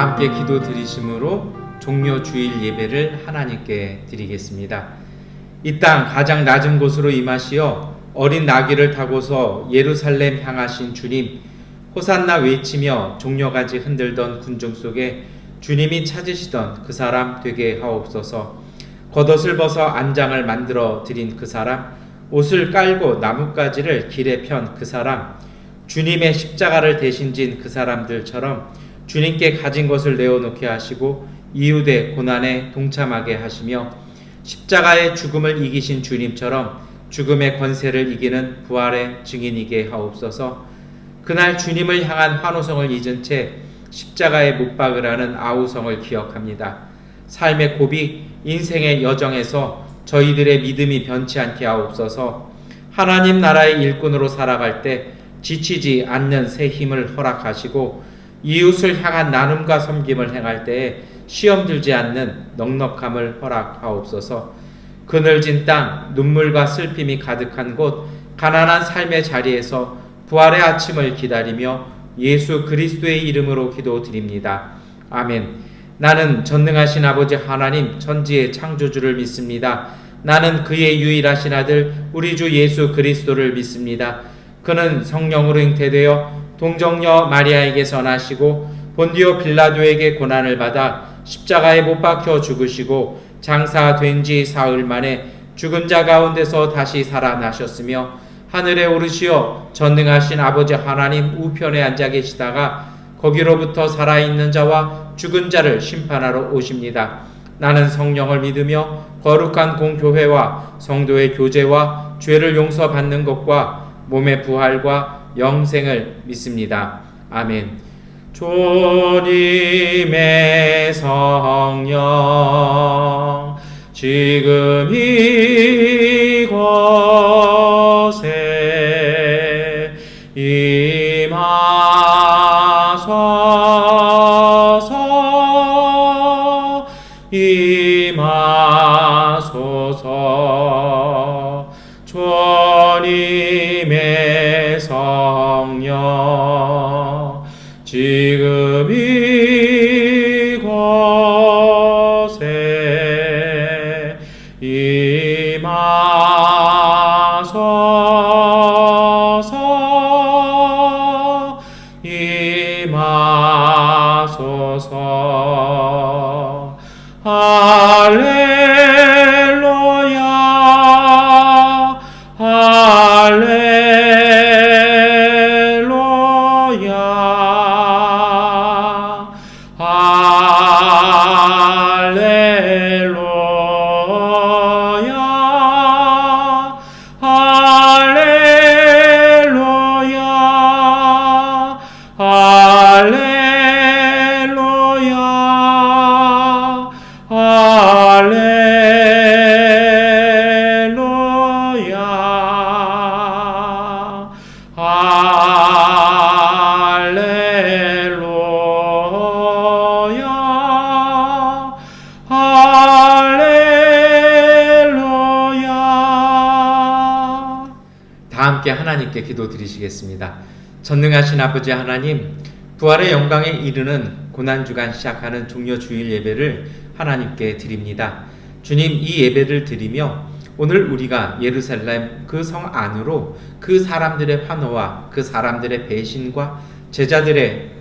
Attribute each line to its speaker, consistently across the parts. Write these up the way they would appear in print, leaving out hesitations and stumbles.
Speaker 1: 다 함께 기도 드리심으로 종료 주일 예배를 하나님께 드리겠습니다. 이 땅 가장 낮은 곳으로 임하시어 어린 나귀를 타고서 예루살렘 향하신 주님, 호산나 외치며 종려가지 흔들던 군중 속에 주님이 찾으시던 그 사람 되게 하옵소서. 겉옷을 벗어 안장을 만들어 드린 그 사람, 옷을 깔고 나뭇가지를 길에 편 그 사람, 주님의 십자가를 대신 진 그 사람들처럼 주님께 가진 것을 내어놓게 하시고 이웃의 고난에 동참하게 하시며 십자가의 죽음을 이기신 주님처럼 죽음의 권세를 이기는 부활의 증인이게 하옵소서. 그날 주님을 향한 환호성을 잊은 채 십자가에 못 박으라는 아우성을 기억합니다. 삶의 고비, 인생의 여정에서 저희들의 믿음이 변치 않게 하옵소서. 하나님 나라의 일꾼으로 살아갈 때 지치지 않는 새 힘을 허락하시고 이웃을 향한 나눔과 섬김을 행할 때에 시험 들지 않는 넉넉함을 허락하옵소서. 그늘진 땅, 눈물과 슬픔이 가득한 곳, 가난한 삶의 자리에서 부활의 아침을 기다리며 예수 그리스도의 이름으로 기도드립니다. 아멘. 나는 전능하신 아버지 하나님 천지의 창조주를 믿습니다. 나는 그의 유일하신 아들 우리 주 예수 그리스도를 믿습니다. 그는 성령으로 잉태되어 동정녀 마리아에게서 나시고 본디오 빌라도에게 고난을 받아 십자가에 못 박혀 죽으시고 장사된 지 사흘 만에 죽은 자 가운데서 다시 살아나셨으며 하늘에 오르시어 전능하신 아버지 하나님 우편에 앉아 계시다가 거기로부터 살아있는 자와 죽은 자를 심판하러 오십니다. 나는 성령을 믿으며 거룩한 공교회와 성도의 교제와 죄를 용서받는 것과 몸의 부활과 영생을 믿습니다. 아멘. 주님의 성령 지금 이곳에 임하소서. 주님의 성령 지금 이곳에 임하소서. 할렐루야 할렐루야 할렐루야 할렐루야 할렐루야 할렐루야 할렐루야 할렐루야. 다 함께 하나님께 기도드리시겠습니다. 전능하신 아버지 하나님, 부활의 영광에 이르는 고난주간 시작하는 종려 주일 예배를 하나님께 드립니다. 주님, 이 예배를 드리며 오늘 우리가 예루살렘 그 성 안으로 그 사람들의 환호와 그 사람들의 배신과 제자들의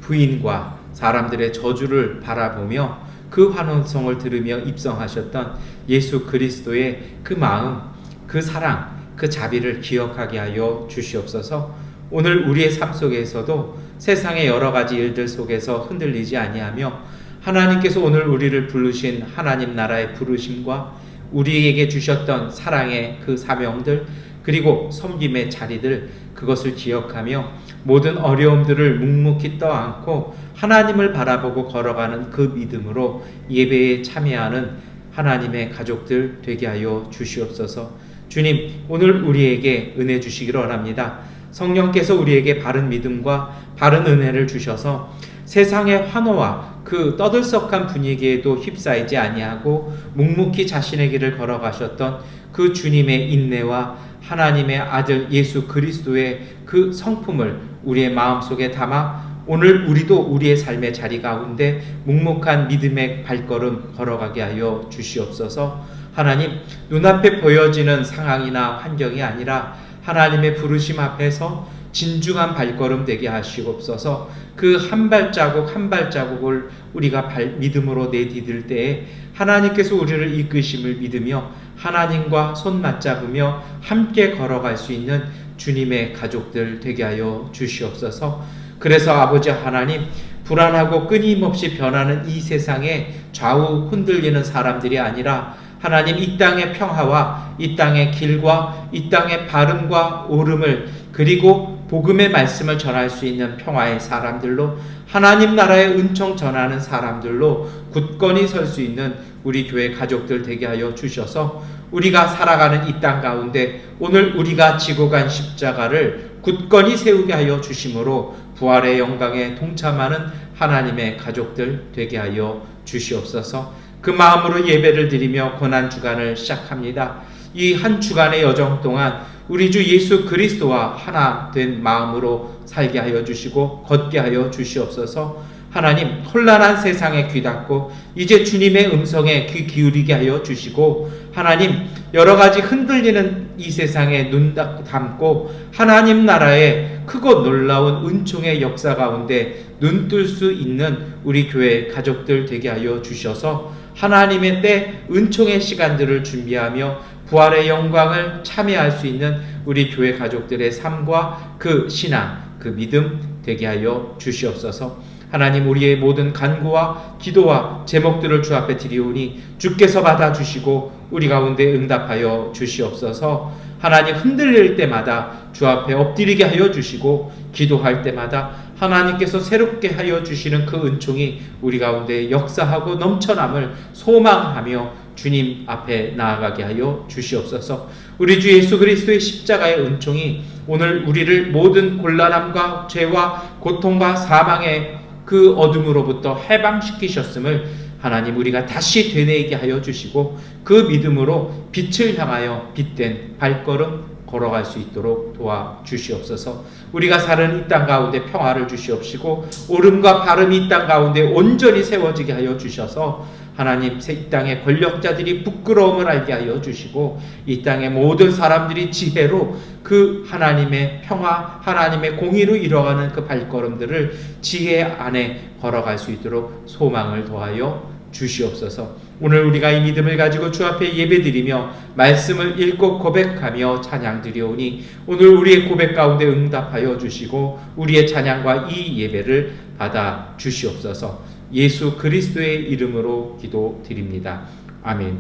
Speaker 1: 부인과 사람들의 저주를 바라보며 그 환호성을 들으며 입성하셨던 예수 그리스도의 그 마음, 그 사랑, 그 자비를 기억하게 하여 주시옵소서. 오늘 우리의 삶 속에서도 세상의 여러 가지 일들 속에서 흔들리지 아니하며 하나님께서 오늘 우리를 부르신 하나님 나라의 부르심과 우리에게 주셨던 사랑의 그 사명들 그리고 섬김의 자리들 그것을 기억하며 모든 어려움들을 묵묵히 떠안고 하나님을 바라보고 걸어가는 그 믿음으로 예배에 참여하는 하나님의 가족들 되게 하여 주시옵소서. 주님, 오늘 우리에게 은혜 주시기를 원합니다. 성령께서 우리에게 바른 믿음과 바른 은혜를 주셔서 세상의 환호와 그 떠들썩한 분위기에도 휩싸이지 아니하고 묵묵히 자신의 길을 걸어가셨던 그 주님의 인내와 하나님의 아들 예수 그리스도의 그 성품을 우리의 마음속에 담아 오늘 우리도 우리의 삶의 자리 가운데 묵묵한 믿음의 발걸음 걸어가게 하여 주시옵소서. 하나님, 눈앞에 보여지는 상황이나 환경이 아니라 하나님의 부르심 앞에서 진중한 발걸음 되게 하시옵소서. 그 한 발자국 한 발자국을 우리가 믿음으로 내디딜 때에 하나님께서 우리를 이끄심을 믿으며 하나님과 손 맞잡으며 함께 걸어갈 수 있는 주님의 가족들 되게 하여 주시옵소서. 그래서 아버지 하나님, 불안하고 끊임없이 변하는 이 세상에 좌우 흔들리는 사람들이 아니라 하나님, 이 땅의 평화와 이 땅의 길과 이 땅의 발음과 오름을, 그리고 복음의 말씀을 전할 수 있는 평화의 사람들로, 하나님 나라의 은총 전하는 사람들로 굳건히 설 수 있는 우리 교회 가족들 되게 하여 주셔서 우리가 살아가는 이 땅 가운데 오늘 우리가 지고 간 십자가를 굳건히 세우게 하여 주심으로 부활의 영광에 동참하는 하나님의 가족들 되게 하여 주시옵소서. 그 마음으로 예배를 드리며 고난주간을 시작합니다. 이 한 주간의 여정 동안 우리 주 예수 그리스도와 하나 된 마음으로 살게 하여 주시고 걷게 하여 주시옵소서. 하나님, 혼란한 세상에 귀 닫고 이제 주님의 음성에 귀 기울이게 하여 주시고, 하나님, 여러 가지 흔들리는 이 세상에 눈 감고 하나님 나라의 크고 놀라운 은총의 역사 가운데 눈 뜰 수 있는 우리 교회 가족들 되게 하여 주셔서 하나님의 때 은총의 시간들을 준비하며 부활의 영광을 참여할 수 있는 우리 교회 가족들의 삶과 그 신앙, 그 믿음 되게 하여 주시옵소서. 하나님, 우리의 모든 간구와 기도와 제목들을 주 앞에 드리오니 주께서 받아주시고 우리 가운데 응답하여 주시옵소서. 하나님, 흔들릴 때마다 주 앞에 엎드리게 하여 주시고 기도할 때마다 하나님께서 새롭게 하여 주시는 그 은총이 우리 가운데 역사하고 넘쳐남을 소망하며 주님 앞에 나아가게 하여 주시옵소서. 우리 주 예수 그리스도의 십자가의 은총이 오늘 우리를 모든 곤란함과 죄와 고통과 사망의 그 어둠으로부터 해방시키셨음을 하나님, 우리가 다시 되뇌이게 하여 주시고 그 믿음으로 빛을 향하여 빛된 발걸음 걸어갈 수 있도록 도와주시옵소서. 우리가 사는 이 땅 가운데 평화를 주시옵시고 오름과 바름이 이 땅 가운데 온전히 세워지게 하여 주셔서 하나님, 이 땅의 권력자들이 부끄러움을 알게 하여 주시고 이 땅의 모든 사람들이 지혜로 그 하나님의 평화, 하나님의 공의로 이뤄가는 그 발걸음들을 지혜 안에 걸어갈 수 있도록 소망을 더하여 주시옵소서. 오늘 우리가 이 믿음을 가지고 주 앞에 예배드리며 말씀을 읽고 고백하며 찬양 드리오니 오늘 우리의 고백 가운데 응답하여 주시고 우리의 찬양과 이 예배를 받아 주시옵소서. 예수 그리스도의 이름으로 기도드립니다. 아멘.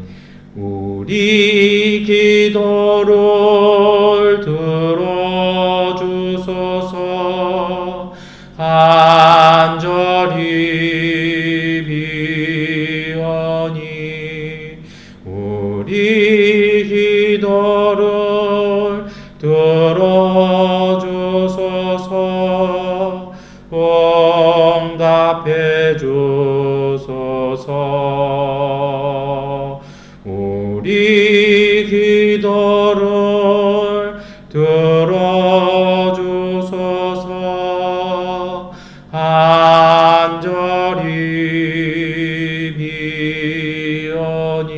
Speaker 1: 우리 기도를 들어주소서. 간절히 비오니 우리 기도를 들어주소서. 응답해 주소서. 우리 기도를 들어주소서. 간절히 비오니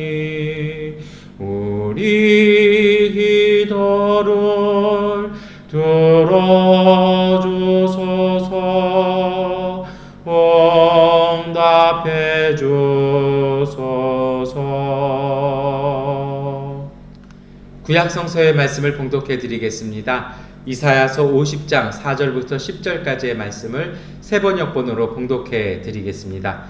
Speaker 1: 우리 기도를 들어주소서. 응답해 주소서. 구약 성서의 말씀을 봉독해 드리겠습니다. 이사야서 50장 4절부터 10절까지의 말씀을 세 번역본으로 봉독해 드리겠습니다.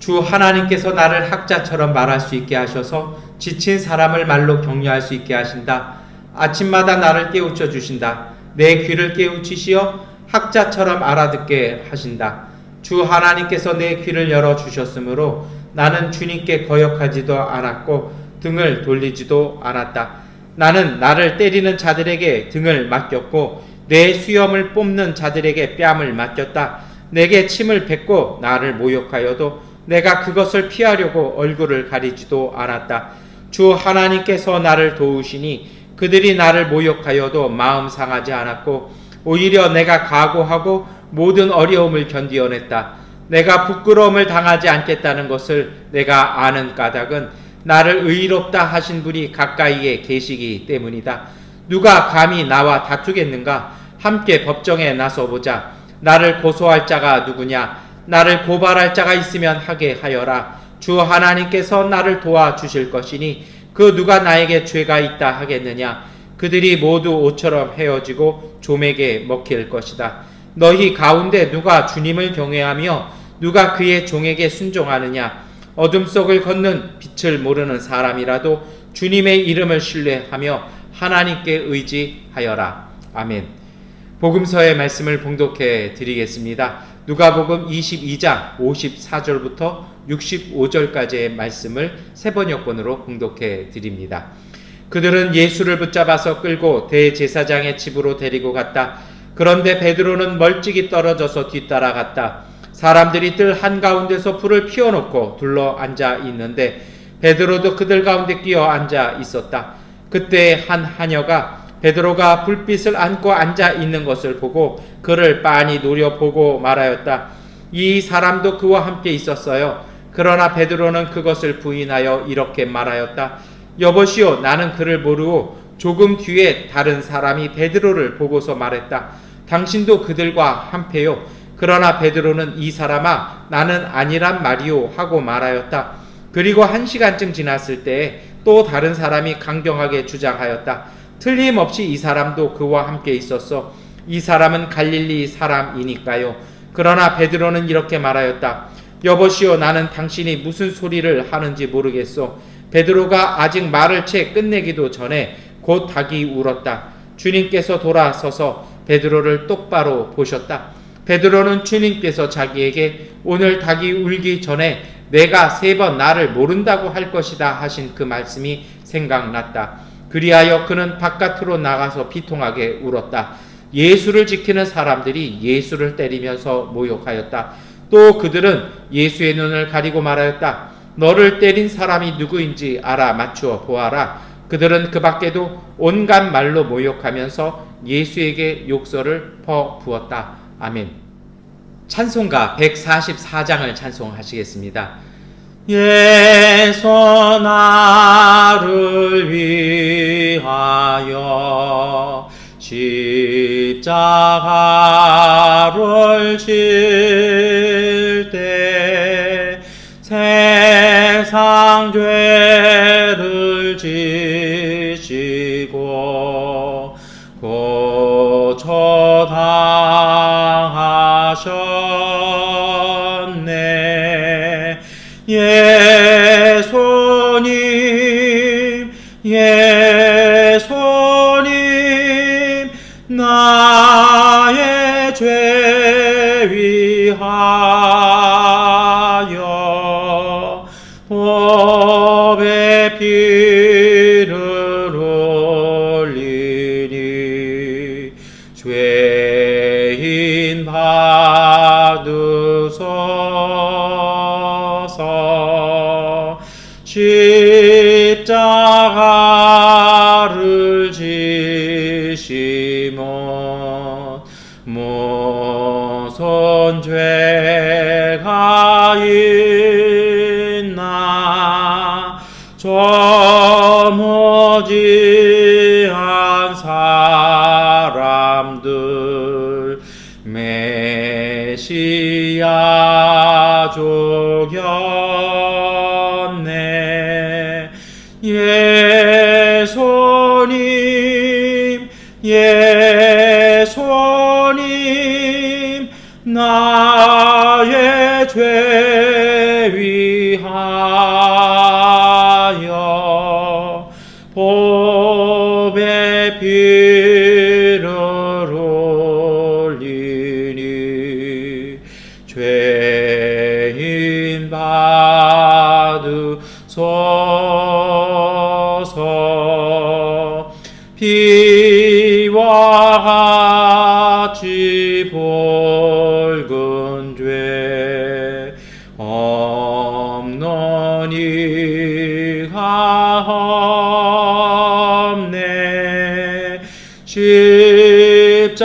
Speaker 1: 주 하나님께서 나를 학자처럼 말할 수 있게 하셔서 지친 사람을 말로 격려할 수 있게 하신다. 아침마다 나를 깨우쳐 주신다. 내 귀를 깨우치시어 학자처럼 알아듣게 하신다. 주 하나님께서 내 귀를 열어주셨으므로 나는 주님께 거역하지도 않았고 등을 돌리지도 않았다. 나는 나를 때리는 자들에게 등을 맡겼고 내 수염을 뽑는 자들에게 뺨을 맡겼다. 내게 침을 뱉고 나를 모욕하여도 내가 그것을 피하려고 얼굴을 가리지도 않았다. 주 하나님께서 나를 도우시니 그들이 나를 모욕하여도 마음 상하지 않았고 오히려 내가 각오하고 모든 어려움을 견디어냈다. 내가 부끄러움을 당하지 않겠다는 것을 내가 아는 까닭은 나를 의롭다 하신 분이 가까이에 계시기 때문이다. 누가 감히 나와 다투겠는가? 함께 법정에 나서보자. 나를 고소할 자가 누구냐? 나를 고발할 자가 있으면 하게 하여라. 주 하나님께서 나를 도와주실 것이니 그 누가 나에게 죄가 있다 하겠느냐? 그들이 모두 옷처럼 헤어지고 좀에게 먹힐 것이다. 너희 가운데 누가 주님을 경외하며 누가 그의 종에게 순종하느냐? 어둠 속을 걷는 빛을 모르는 사람이라도 주님의 이름을 신뢰하며 하나님께 의지하여라. 아멘. 복음서의 말씀을 봉독해 드리겠습니다. 누가복음 22장 54절부터 65절까지의 말씀을 세 번역본으로 봉독해 드립니다. 그들은 예수를 붙잡아서 끌고 대제사장의 집으로 데리고 갔다. 그런데 베드로는 멀찍이 떨어져서 뒤따라갔다. 사람들이 뜰 한가운데서 불을 피워놓고 둘러 앉아 있는데 베드로도 그들 가운데 끼어 앉아 있었다. 그때 한 하녀가 베드로가 불빛을 안고 앉아 있는 것을 보고 그를 빤히 노려보고 말하였다. 이 사람도 그와 함께 있었어요. 그러나 베드로는 그것을 부인하여 이렇게 말하였다. 여보시오, 나는 그를 모르고. 조금 뒤에 다른 사람이 베드로를 보고서 말했다. 당신도 그들과 한패요. 그러나 베드로는 이 사람아, 나는 아니란 말이오 하고 말하였다. 그리고 1시간쯤 지났을 때에 또 다른 사람이 강경하게 주장하였다. 틀림없이 이 사람도 그와 함께 있었어. 이 사람은 갈릴리 사람이니까요. 그러나 베드로는 이렇게 말하였다. 여보시오, 나는 당신이 무슨 소리를 하는지 모르겠소. 베드로가 아직 말을 채 끝내기도 전에 곧 닭이 울었다. 주님께서 돌아서서 베드로를 똑바로 보셨다. 베드로는 주님께서 자기에게 오늘 닭이 울기 전에 내가 3번 나를 모른다고 할 것이다 하신 그 말씀이 생각났다. 그리하여 그는 바깥으로 나가서 비통하게 울었다. 예수를 지키는 사람들이 예수를 때리면서 모욕하였다. 또 그들은 예수의 눈을 가리고 말하였다. 너를 때린 사람이 누구인지 알아맞추어 보아라. 그들은 그 밖에도 온갖 말로 모욕하면서 예수에게 욕설을 퍼부었다. 아멘. 찬송가 144장을 찬송하시겠습니다. 예수 나를 위하여 십자가를 질 때 세상 죄를 지시고 고초당하셨네. 예수님, 예수님, 나의 죄 위하여 법의 피를 흘리니 죄인 받으소서. 십자가를 지시면 무슨 죄가 있나. 저무지한 사람들 메시아 죽였네. 예수님, 예수님, 나의 죄 위하여 법의 피를 흘리니 죄인 받으소서. 피와 같이 붉은 죄 없는 이가 없네. 십자가의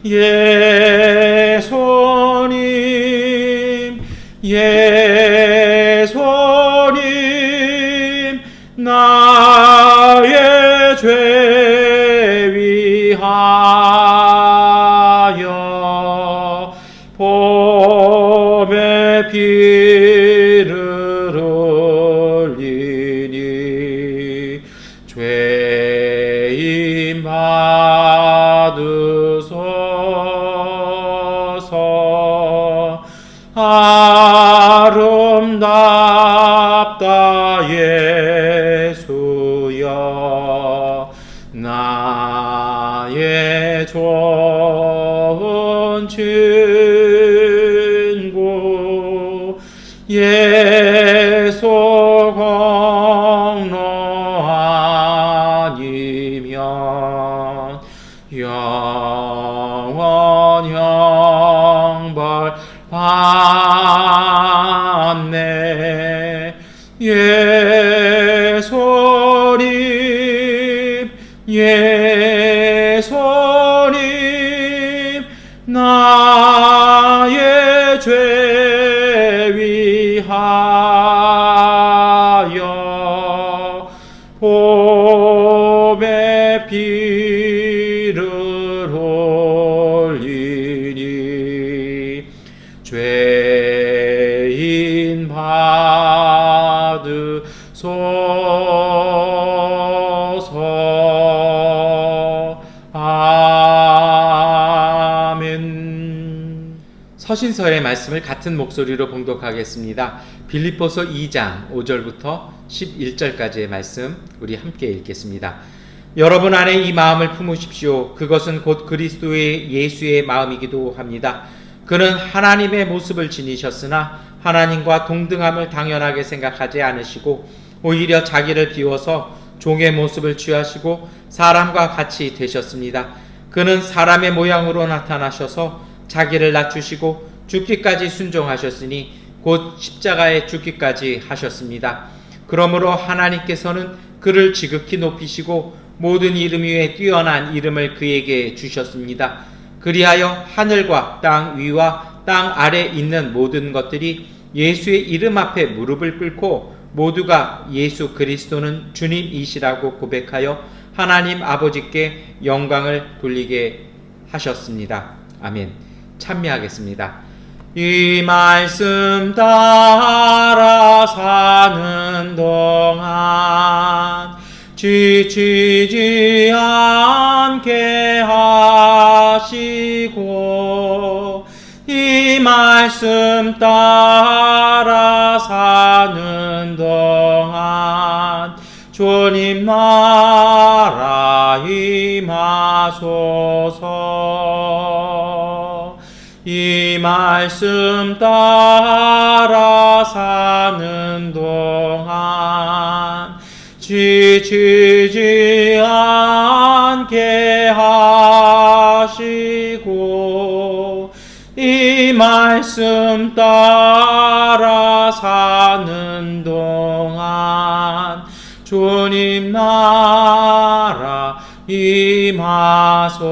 Speaker 1: 예수님 예수님 나의 죄 위하여 봄에 비를 흘리니 죄인 받으소서. 아름답다 예수여 나의 좋은 친구 예수 공로 아니면 영원 형벌 받네. 예수님 예수님 나의 죄 위하여 봄에 비를 흘리니 죄인 받으소서. 아멘. 서신서의 말씀을 같은 목소리로 봉독하겠습니다. 빌립보서 2장 5절부터 11절까지의 말씀 우리 함께 읽겠습니다. 여러분 안에 이 마음을 품으십시오. 그것은 곧 그리스도의 예수의 마음이기도 합니다. 그는 하나님의 모습을 지니셨으나 하나님과 동등함을 당연하게 생각하지 않으시고 오히려 자기를 비워서 종의 모습을 취하시고 사람과 같이 되셨습니다. 그는 사람의 모양으로 나타나셔서 자기를 낮추시고 죽기까지 순종하셨으니 곧 십자가에 죽기까지 하셨습니다. 그러므로 하나님께서는 그를 지극히 높이시고 모든 이름 위에 뛰어난 이름을 그에게 주셨습니다. 그리하여 하늘과 땅 위와 땅 아래 있는 모든 것들이 예수의 이름 앞에 무릎을 꿇고 모두가 예수 그리스도는 주님이시라고 고백하여 하나님 아버지께 영광을 돌리게 하셨습니다. 아멘. 참여하겠습니다. 이 말씀 따라 사는 동안 지치지 않게 하시고 이 말씀 따라 사는 동안 주님 나라 임하소서. 이 말씀 따라 사는 동안 지치지 않게 하시고 이 말씀 따라 사는 동안 주님 나라 임하소서.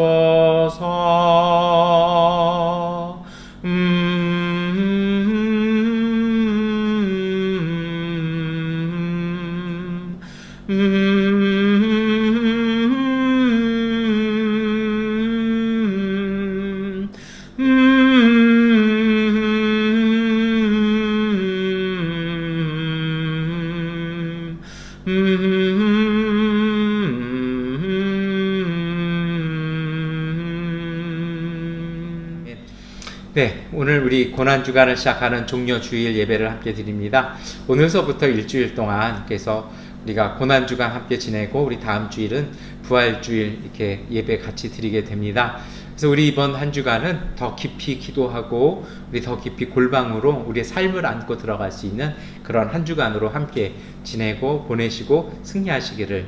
Speaker 1: 네, 오늘 우리 고난주간을 시작하는 종려주일 예배를 함께 드립니다. 오늘서부터 일주일 동안 그래서 우리가 고난주간 함께 지내고 우리 다음 주일은 부활주일 이렇게 예배 같이 드리게 됩니다. 그래서 우리 이번 한 주간은 더 깊이 기도하고 우리 더 깊이 골방으로 우리의 삶을 안고 들어갈 수 있는 그런 한 주간으로 함께 지내고 보내시고 승리하시기를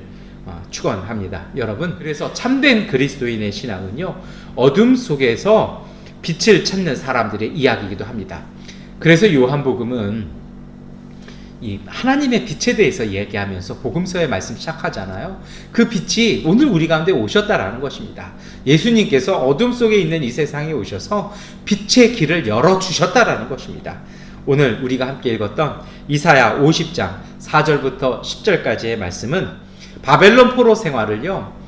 Speaker 1: 축원합니다. 여러분, 그래서 참된 그리스도인의 신앙은요, 어둠 속에서 빛을 찾는 사람들의 이야기이기도 합니다. 그래서 요한복음은 이 하나님의 빛에 대해서 얘기하면서 복음서의 말씀 시작하잖아요. 그 빛이 오늘 우리 가운데 오셨다라는 것입니다. 예수님께서 어둠 속에 있는 이 세상에 오셔서 빛의 길을 열어주셨다라는 것입니다. 오늘 우리가 함께 읽었던 이사야 50장 4절부터 10절까지의 말씀은 바벨론 포로 생활을요,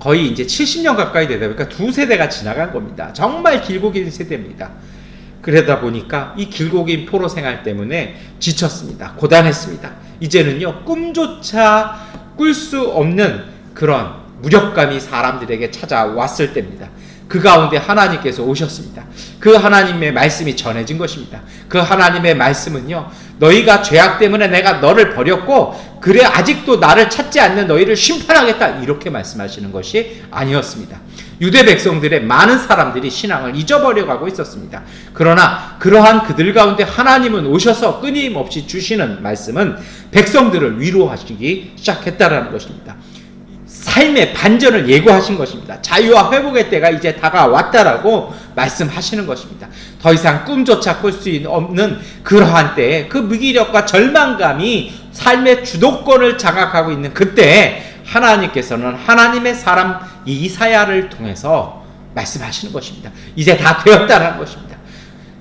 Speaker 1: 거의 이제 70년 가까이 되다 보니까 두 세대가 지나간 겁니다. 정말 길고 긴 세대입니다. 그러다 보니까 이 길고 긴 포로 생활 때문에 지쳤습니다. 고단했습니다. 이제는요, 꿈조차 꿀 수 없는 그런 무력감이 사람들에게 찾아왔을 때입니다. 그 가운데 하나님께서 오셨습니다. 그 하나님의 말씀이 전해진 것입니다. 그 하나님의 말씀은요, 너희가 죄악 때문에 내가 너를 버렸고 그래 아직도 나를 찾지 않는 너희를 심판하겠다, 이렇게 말씀하시는 것이 아니었습니다. 유대 백성들의 많은 사람들이 신앙을 잊어버려가고 있었습니다. 그러나 그러한 그들 가운데 하나님은 오셔서 끊임없이 주시는 말씀은 백성들을 위로하시기 시작했다라는 것입니다. 삶의 반전을 예고하신 것입니다. 자유와 회복의 때가 이제 다가왔다라고 말씀하시는 것입니다. 더 이상 꿈조차 꿀 수 없는 그러한 때에 그 무기력과 절망감이 삶의 주도권을 장악하고 있는 그때에 하나님께서는 하나님의 사람 이사야를 통해서 말씀하시는 것입니다. 이제 다 되었다는 것입니다.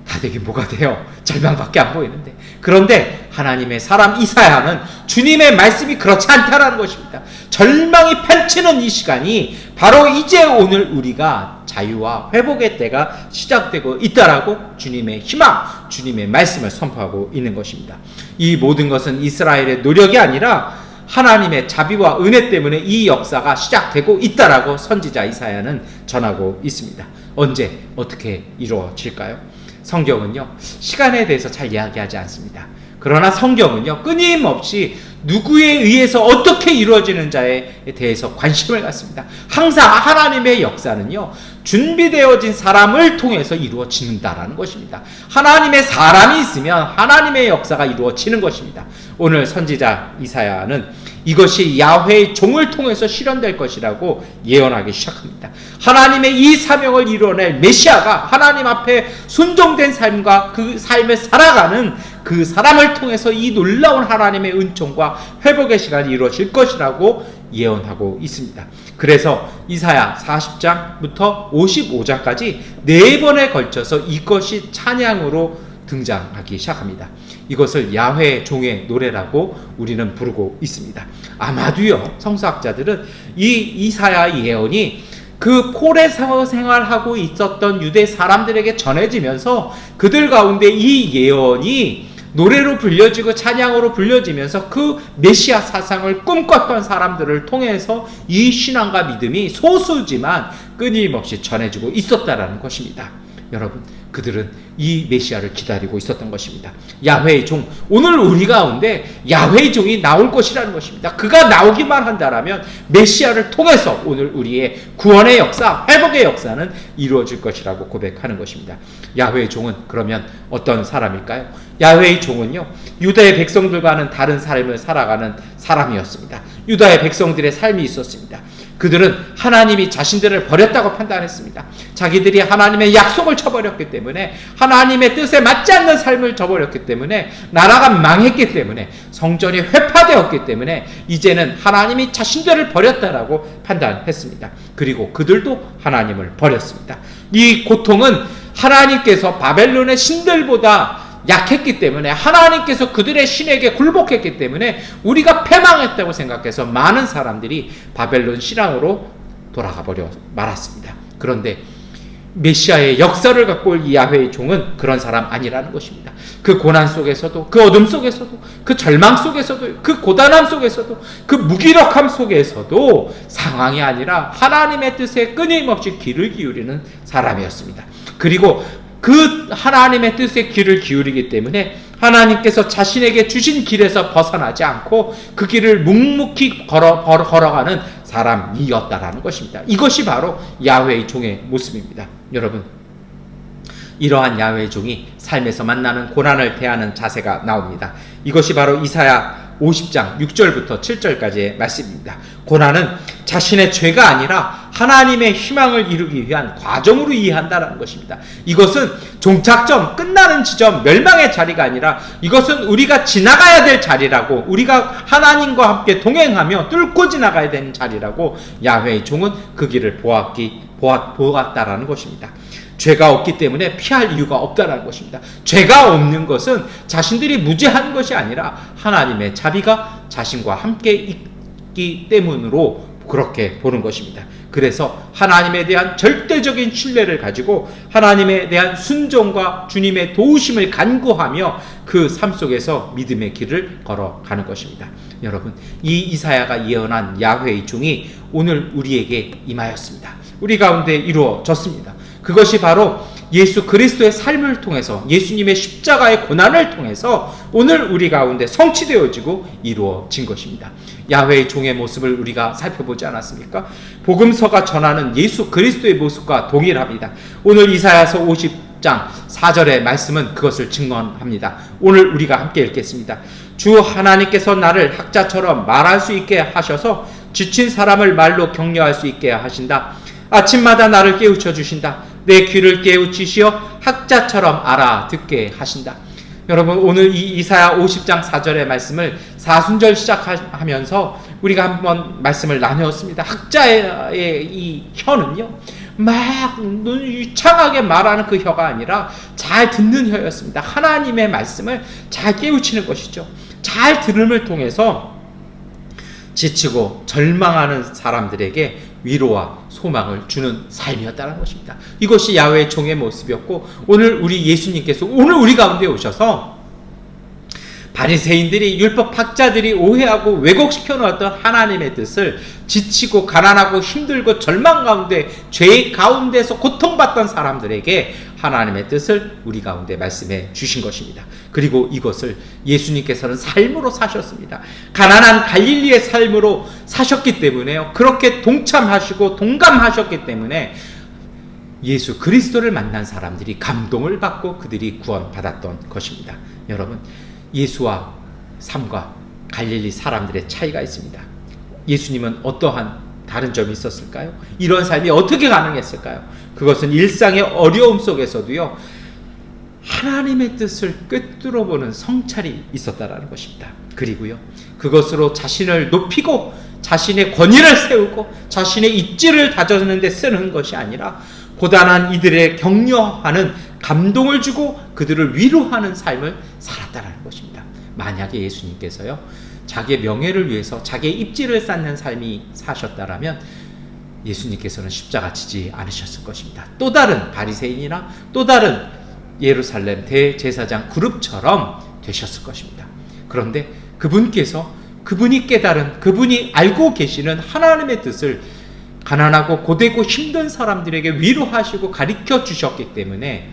Speaker 1: 다 되긴 뭐가 돼요? 절망밖에 안 보이는데. 그런데 하나님의 사람 이사야는 주님의 말씀이 그렇지 않다라는 것입니다. 절망이 펼치는 이 시간이 바로 이제 오늘 우리가 자유와 회복의 때가 시작되고 있다라고 주님의 희망, 주님의 말씀을 선포하고 있는 것입니다. 이 모든 것은 이스라엘의 노력이 아니라 하나님의 자비와 은혜 때문에 이 역사가 시작되고 있다라고 선지자 이사야는 전하고 있습니다. 언제 어떻게 이루어질까요? 성경은요, 시간에 대해서 잘 이야기하지 않습니다. 그러나 성경은요, 끊임없이 누구에 의해서 어떻게 이루어지는 자에 대해서 관심을 갖습니다. 항상 하나님의 역사는요, 준비되어진 사람을 통해서 이루어진다라는 것입니다. 하나님의 사람이 있으면 하나님의 역사가 이루어지는 것입니다. 오늘 선지자 이사야는 이것이 야훼의 종을 통해서 실현될 것이라고 예언하기 시작합니다. 하나님의 이 사명을 이뤄낼 메시아가 하나님 앞에 순종된 삶과 그 삶을 살아가는 그 사람을 통해서 이 놀라운 하나님의 은총과 회복의 시간이 이루어질 것이라고 예언하고 있습니다. 그래서 이사야 40장부터 55장까지 4번에 걸쳐서 이것이 찬양으로 등장하기 시작합니다. 이것을 야훼의 종의 노래라고 우리는 부르고 있습니다. 아마도요, 성서학자들은 이 이사야 예언이 그 포레서 생활하고 있었던 유대 사람들에게 전해지면서 그들 가운데 이 예언이 노래로 불려지고 찬양으로 불려지면서 그 메시아 사상을 꿈꿨던 사람들을 통해서 이 신앙과 믿음이 소수지만 끊임없이 전해지고 있었다라는 것입니다. 여러분, 그들은 이 메시아를 기다리고 있었던 것입니다. 야훼의 종, 오늘 우리 가운데 야훼의 종이 나올 것이라는 것입니다. 그가 나오기만 한다라면 메시아를 통해서 오늘 우리의 구원의 역사, 회복의 역사는 이루어질 것이라고 고백하는 것입니다. 야훼의 종은 그러면 어떤 사람일까요? 야훼의 종은요, 유다의 백성들과는 다른 삶을 살아가는 사람이었습니다. 유다의 백성들의 삶이 있었습니다. 그들은 하나님이 자신들을 버렸다고 판단했습니다. 자기들이 하나님의 약속을 저버렸기 때문에, 하나님의 뜻에 맞지 않는 삶을 저버렸기 때문에, 나라가 망했기 때문에, 성전이 회파되었기 때문에 이제는 하나님이 자신들을 버렸다라고 판단했습니다. 그리고 그들도 하나님을 버렸습니다. 이 고통은 하나님께서 바벨론의 신들보다 약했기 때문에, 하나님께서 그들의 신에게 굴복했기 때문에 우리가 패망했다고 생각해서 많은 사람들이 바벨론 신앙으로 돌아가 버려 말았습니다. 그런데 메시아의 역사를 갖고 올 이 야훼의 종은 그런 사람 아니라는 것입니다. 그 고난 속에서도, 그 어둠 속에서도, 그 절망 속에서도, 그 고단함 속에서도, 그 무기력함 속에서도 상황이 아니라 하나님의 뜻에 끊임없이 귀를 기울이는 사람이었습니다. 그리고 그 하나님의 뜻에 귀를 기울이기 때문에 하나님께서 자신에게 주신 길에서 벗어나지 않고 그 길을 묵묵히 걸어가는 사람이었다라는 것입니다. 이것이 바로 야훼의 종의 모습입니다. 여러분, 이러한 야훼의 종이 삶에서 만나는 고난을 대하는 자세가 나옵니다. 이것이 바로 이사야 50장 6절부터 7절까지의 말씀입니다. 고난은 자신의 죄가 아니라 하나님의 희망을 이루기 위한 과정으로 이해한다는 것입니다. 이것은 종착점, 끝나는 지점, 멸망의 자리가 아니라 이것은 우리가 지나가야 될 자리라고, 우리가 하나님과 함께 동행하며 뚫고 지나가야 되는 자리라고 야훼의 종은 그 길을 보았다라는 것입니다. 죄가 없기 때문에 피할 이유가 없다라는 것입니다. 죄가 없는 것은 자신들이 무죄한 것이 아니라 하나님의 자비가 자신과 함께 있기 때문으로 그렇게 보는 것입니다. 그래서 하나님에 대한 절대적인 신뢰를 가지고 하나님에 대한 순종과 주님의 도우심을 간구하며 그 삶 속에서 믿음의 길을 걸어가는 것입니다. 여러분, 이 이사야가 예언한 야훼의 종이 오늘 우리에게 임하였습니다. 우리 가운데 이루어졌습니다. 그것이 바로 예수 그리스도의 삶을 통해서, 예수님의 십자가의 고난을 통해서 오늘 우리 가운데 성취되어지고 이루어진 것입니다. 야훼의 종의 모습을 우리가 살펴보지 않았습니까? 복음서가 전하는 예수 그리스도의 모습과 동일합니다. 오늘 이사야서 50장 4절의 말씀은 그것을 증언합니다. 오늘 우리가 함께 읽겠습니다. 주 하나님께서 나를 학자처럼 말할 수 있게 하셔서 지친 사람을 말로 격려할 수 있게 하신다. 아침마다 나를 깨우쳐 주신다. 내 귀를 깨우치시어 학자처럼 알아듣게 하신다. 여러분, 오늘 이 이사야 50장 4절의 말씀을 사순절 시작하면서 우리가 한번 말씀을 나누었습니다. 학자의 이 혀는요, 막 유창하게 말하는 그 혀가 아니라 잘 듣는 혀였습니다. 하나님의 말씀을 잘 깨우치는 것이죠. 잘 들음을 통해서 지치고 절망하는 사람들에게 위로와 소망을 주는 삶이었다는 것입니다. 이것이 야훼의 종의 모습이었고, 오늘 우리 예수님께서 오늘 우리 가운데 오셔서 바리새인들이, 율법학자들이 오해하고 왜곡시켜 놓았던 하나님의 뜻을 지치고 가난하고 힘들고 절망 가운데, 죄 가운데서 고통받던 사람들에게 하나님의 뜻을 우리 가운데 말씀해 주신 것입니다. 그리고 이것을 예수님께서는 삶으로 사셨습니다. 가난한 갈릴리의 삶으로 사셨기 때문에요. 그렇게 동참하시고 동감하셨기 때문에 예수 그리스도를 만난 사람들이 감동을 받고 그들이 구원받았던 것입니다. 여러분, 예수와 삶과 갈릴리 사람들의 차이가 있습니다. 예수님은 어떠한 다른 점이 있었을까요? 이런 삶이 어떻게 가능했을까요? 그것은 일상의 어려움 속에서도요, 하나님의 뜻을 꿰뚫어보는 성찰이 있었다라는 것입니다. 그리고요, 그것으로 자신을 높이고 자신의 권위를 세우고 자신의 입지를 다져주는 데 쓰는 것이 아니라 고단한 이들의 격려하는, 감동을 주고 그들을 위로하는 삶을 살았다라는 것입니다. 만약에 예수님께서요, 자기의 명예를 위해서 자기의 입지를 쌓는 삶이 사셨다라면 예수님께서는 십자가 지지 않으셨을 것입니다. 또 다른 바리새인이나 또 다른 예루살렘 대제사장 그룹처럼 되셨을 것입니다. 그런데 그분이 깨달은, 그분이 알고 계시는 하나님의 뜻을 가난하고 고되고 힘든 사람들에게 위로하시고 가르쳐 주셨기 때문에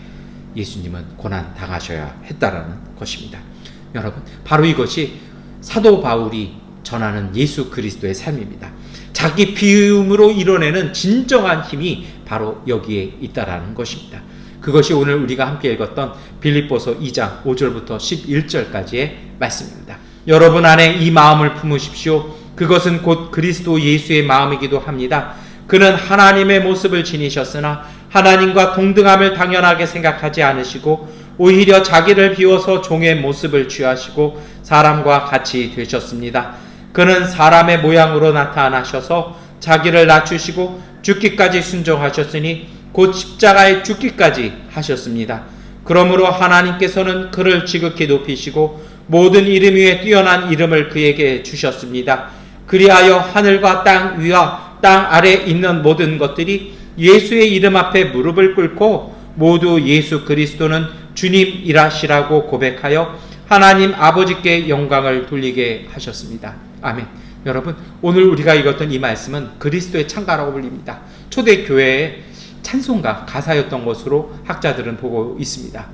Speaker 1: 예수님은 고난 당하셔야 했다라는 것입니다. 여러분, 바로 이것이 사도 바울이 전하는 예수 그리스도의 삶입니다. 자기 비움으로 이뤄내는 진정한 힘이 바로 여기에 있다라는 것입니다. 그것이 오늘 우리가 함께 읽었던 빌립보서 2장 5절부터 11절까지의 말씀입니다. 여러분 안에 이 마음을 품으십시오. 그것은 곧 그리스도 예수의 마음이기도 합니다. 그는 하나님의 모습을 지니셨으나 하나님과 동등함을 당연하게 생각하지 않으시고 오히려 자기를 비워서 종의 모습을 취하시고 사람과 같이 되셨습니다. 그는 사람의 모양으로 나타나셔서 자기를 낮추시고 죽기까지 순종하셨으니 곧 십자가에 죽기까지 하셨습니다. 그러므로 하나님께서는 그를 지극히 높이시고 모든 이름 위에 뛰어난 이름을 그에게 주셨습니다. 그리하여 하늘과 땅 위와 땅 아래에 있는 모든 것들이 예수의 이름 앞에 무릎을 꿇고 모두 예수 그리스도는 주님이라시라고 고백하여 하나님 아버지께 영광을 돌리게 하셨습니다. 아멘. 여러분, 오늘 우리가 읽었던 이 말씀은 그리스도의 찬가라고 불립니다. 초대교회의 찬송가 가사였던 것으로 학자들은 보고 있습니다.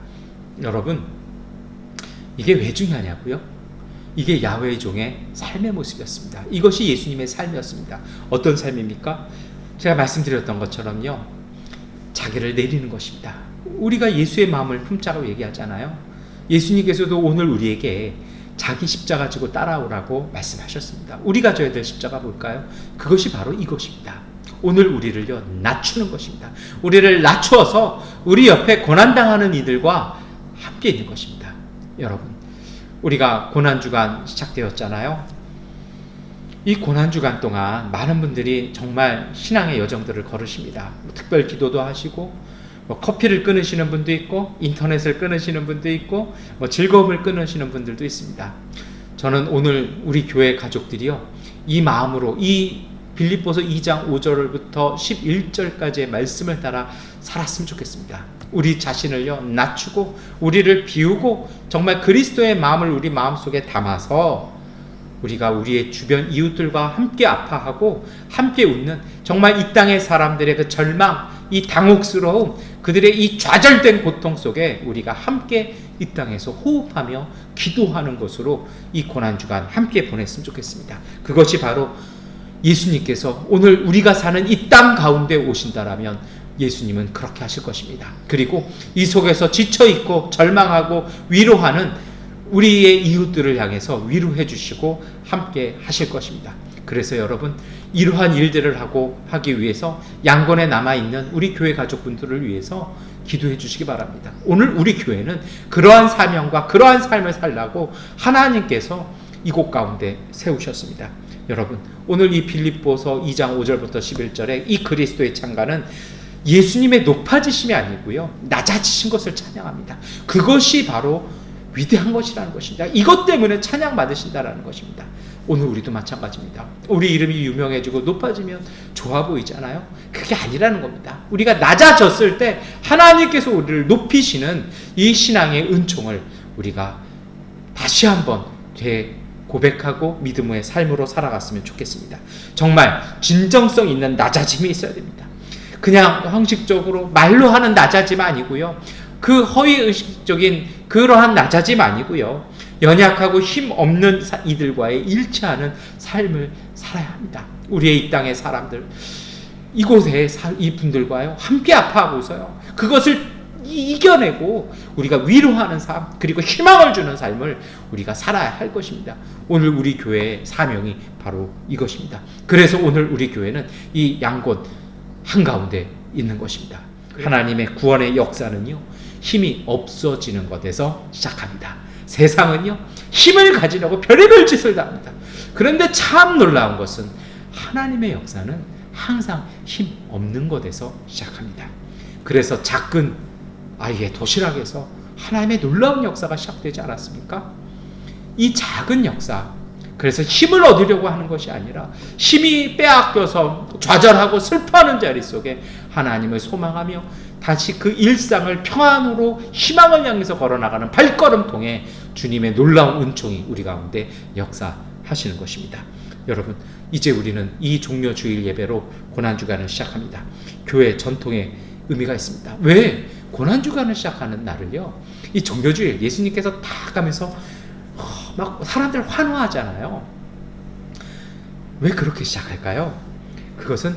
Speaker 1: 여러분, 이게 왜 중요하냐고요? 이게 야훼의 종의 삶의 모습이었습니다. 이것이 예수님의 삶이었습니다. 어떤 삶입니까? 제가 말씀드렸던 것처럼요, 자기를 내리는 것입니다. 우리가 예수의 마음을 품자고 얘기하잖아요. 예수님께서도 오늘 우리에게 자기 십자가 지고 따라오라고 말씀하셨습니다. 우리가 져야 될 십자가 뭘까요? 그것이 바로 이것입니다. 오늘 우리를요 낮추는 것입니다. 우리를 낮추어서 우리 옆에 고난당하는 이들과 함께 있는 것입니다. 여러분, 우리가 고난주간 시작되었잖아요. 이 고난주간 동안 많은 분들이 정말 신앙의 여정들을 걸으십니다. 특별 기도도 하시고, 커피를 끊으시는 분도 있고, 인터넷을 끊으시는 분도 있고, 즐거움을 끊으시는 분들도 있습니다. 저는 오늘 우리 교회 가족들이요, 이 마음으로 이 빌립보서 2장 5절부터 11절까지의 말씀을 따라 살았으면 좋겠습니다. 우리 자신을요 낮추고 우리를 비우고 정말 그리스도의 마음을 우리 마음속에 담아서 우리가 우리의 주변 이웃들과 함께 아파하고 함께 웃는, 정말 이 땅의 사람들의 그 절망, 이 당혹스러움, 그들의 이 좌절된 고통 속에 우리가 함께 이 땅에서 호흡하며 기도하는 것으로 이 고난주간 함께 보냈으면 좋겠습니다. 그것이 바로 예수님께서 오늘 우리가 사는 이 땅 가운데 오신다라면 예수님은 그렇게 하실 것입니다. 그리고 이 속에서 지쳐있고 절망하고 위로하는 우리의 이웃들을 향해서 위로해 주시고 함께 하실 것입니다. 그래서 여러분, 이러한 일들을 하기 위해서 양곤에 남아있는 우리 교회 가족분들을 위해서 기도해 주시기 바랍니다. 오늘 우리 교회는 그러한 사명과 그러한 삶을 살라고 하나님께서 이곳 가운데 세우셨습니다. 여러분, 오늘 이 빌립보서 2장 5절부터 11절에 이 그리스도의 창가는 예수님의 높아지심이 아니고요, 낮아지신 것을 찬양합니다. 그것이 바로 위대한 것이라는 것입니다. 이것 때문에 찬양 받으신다라는 것입니다. 오늘 우리도 마찬가지입니다. 우리 이름이 유명해지고 높아지면 좋아 보이잖아요. 그게 아니라는 겁니다. 우리가 낮아졌을 때 하나님께서 우리를 높이시는 이 신앙의 은총을 우리가 다시 한번 고백하고 믿음의 삶으로 살아갔으면 좋겠습니다. 정말 진정성 있는 낮아짐이 있어야 됩니다. 그냥 형식적으로 말로 하는 낮아짐 아니고요, 그 허위의식적인 그러한 낮아짐 아니고요, 연약하고 힘 없는 이들과의 일치하는 삶을 살아야 합니다. 우리의 이 땅의 사람들, 이곳에 이분들과요 함께 아파하고 있어요. 그것을 이겨내고 우리가 위로하는 삶, 그리고 희망을 주는 삶을 우리가 살아야 할 것입니다. 오늘 우리 교회의 사명이 바로 이것입니다. 그래서 오늘 우리 교회는 이 양곤 한가운데 있는 것입니다. 하나님의 구원의 역사는요, 힘이 없어지는 것에서 시작합니다. 세상은요, 힘을 가지려고 별의별 짓을 다 합니다. 그런데 참 놀라운 것은 하나님의 역사는 항상 힘 없는 것에서 시작합니다. 그래서 작은 아이의 도시락에서 하나님의 놀라운 역사가 시작되지 않았습니까? 이 작은 역사, 그래서 힘을 얻으려고 하는 것이 아니라 힘이 빼앗겨서 좌절하고 슬퍼하는 자리 속에 하나님을 소망하며 다시 그 일상을 평안으로 희망을 향해서 걸어나가는 발걸음통에 주님의 놀라운 은총이 우리 가운데 역사하시는 것입니다. 여러분, 이제 우리는 이 종려 주일 예배로 고난주간을 시작합니다. 교회 전통의 의미가 있습니다. 왜 고난주간을 시작하는 날을요, 이 종려주일 예수님께서 다 가면서 막 사람들 환호하잖아요. 왜 그렇게 시작할까요? 그것은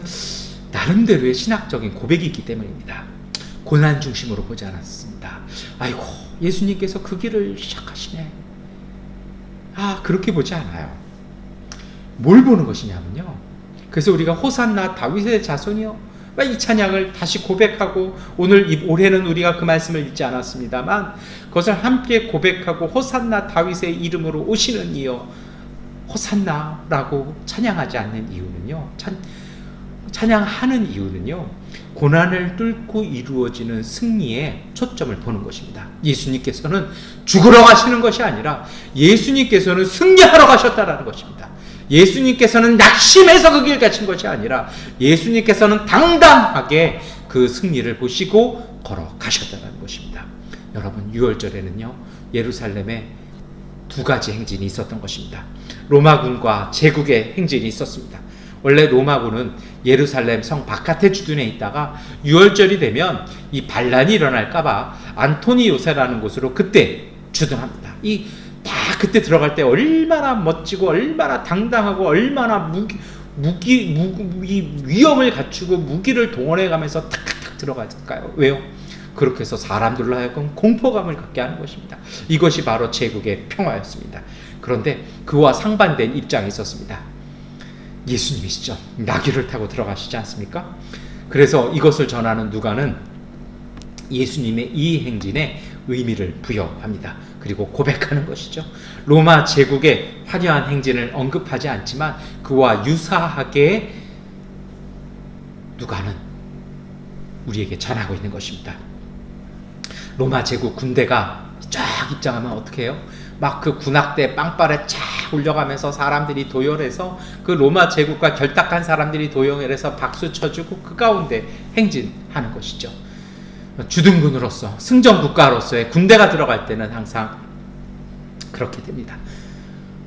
Speaker 1: 나름대로의 신학적인 고백이 있기 때문입니다. 고난 중심으로 보지 않았습니다. 아이고, 예수님께서 그 길을 시작하시네. 그렇게 보지 않아요. 뭘 보는 것이냐면요, 그래서 우리가 호산나 다윗의 자손이요, 이 찬양을 다시 고백하고, 올해는 우리가 그 말씀을 읽지 않았습니다만 그것을 함께 고백하고 호산나 다윗의 이름으로 오시는 이여 호산나라고 찬양하지 않는 이유는요, 찬양하는 이유는요, 고난을 뚫고 이루어지는 승리에 초점을 보는 것입니다. 예수님께서는 죽으러 가시는 것이 아니라 예수님께서는 승리하러 가셨다라는 것입니다. 예수님께서는 낙심해서 그 길 가신 것이 아니라 예수님께서는 당당하게 그 승리를 보시고 걸어가셨다는 것입니다. 여러분, 6월절에는요 예루살렘에 두 가지 행진이 있었던 것입니다. 로마군과 제국의 행진이 있었습니다. 원래 로마군은 예루살렘 성 바깥에 주둔해 있다가 6월절이 되면 이 반란이 일어날까봐 안토니 요새라는 곳으로 그때 주둔합니다. 그때 들어갈 때 얼마나 멋지고 얼마나 당당하고 얼마나 위험을 갖추고 무기를 동원해 가면서 탁탁탁 들어갈까요? 왜요? 그렇게 해서 사람들로 하여금 공포감을 갖게 하는 것입니다. 이것이 바로 제국의 평화였습니다. 그런데 그와 상반된 입장이 있었습니다. 예수님이시죠. 나귀를 타고 들어가시지 않습니까? 그래서 이것을 전하는 누가는 예수님의 이 행진에 의미를 부여합니다. 그리고 고백하는 것이죠. 로마 제국의 화려한 행진을 언급하지 않지만 그와 유사하게 누가는 우리에게 전하고 있는 것입니다. 로마 제국 군대가 쫙 입장하면 어떻게 해요? 막 그 군악대 빵빠레 쫙 울려가면서 사람들이 도열해서 그 로마 제국과 결탁한 사람들이 도열해서 박수 쳐주고 그 가운데 행진하는 것이죠. 주둔군으로서 승전국가로서의 군대가 들어갈 때는 항상 그렇게 됩니다.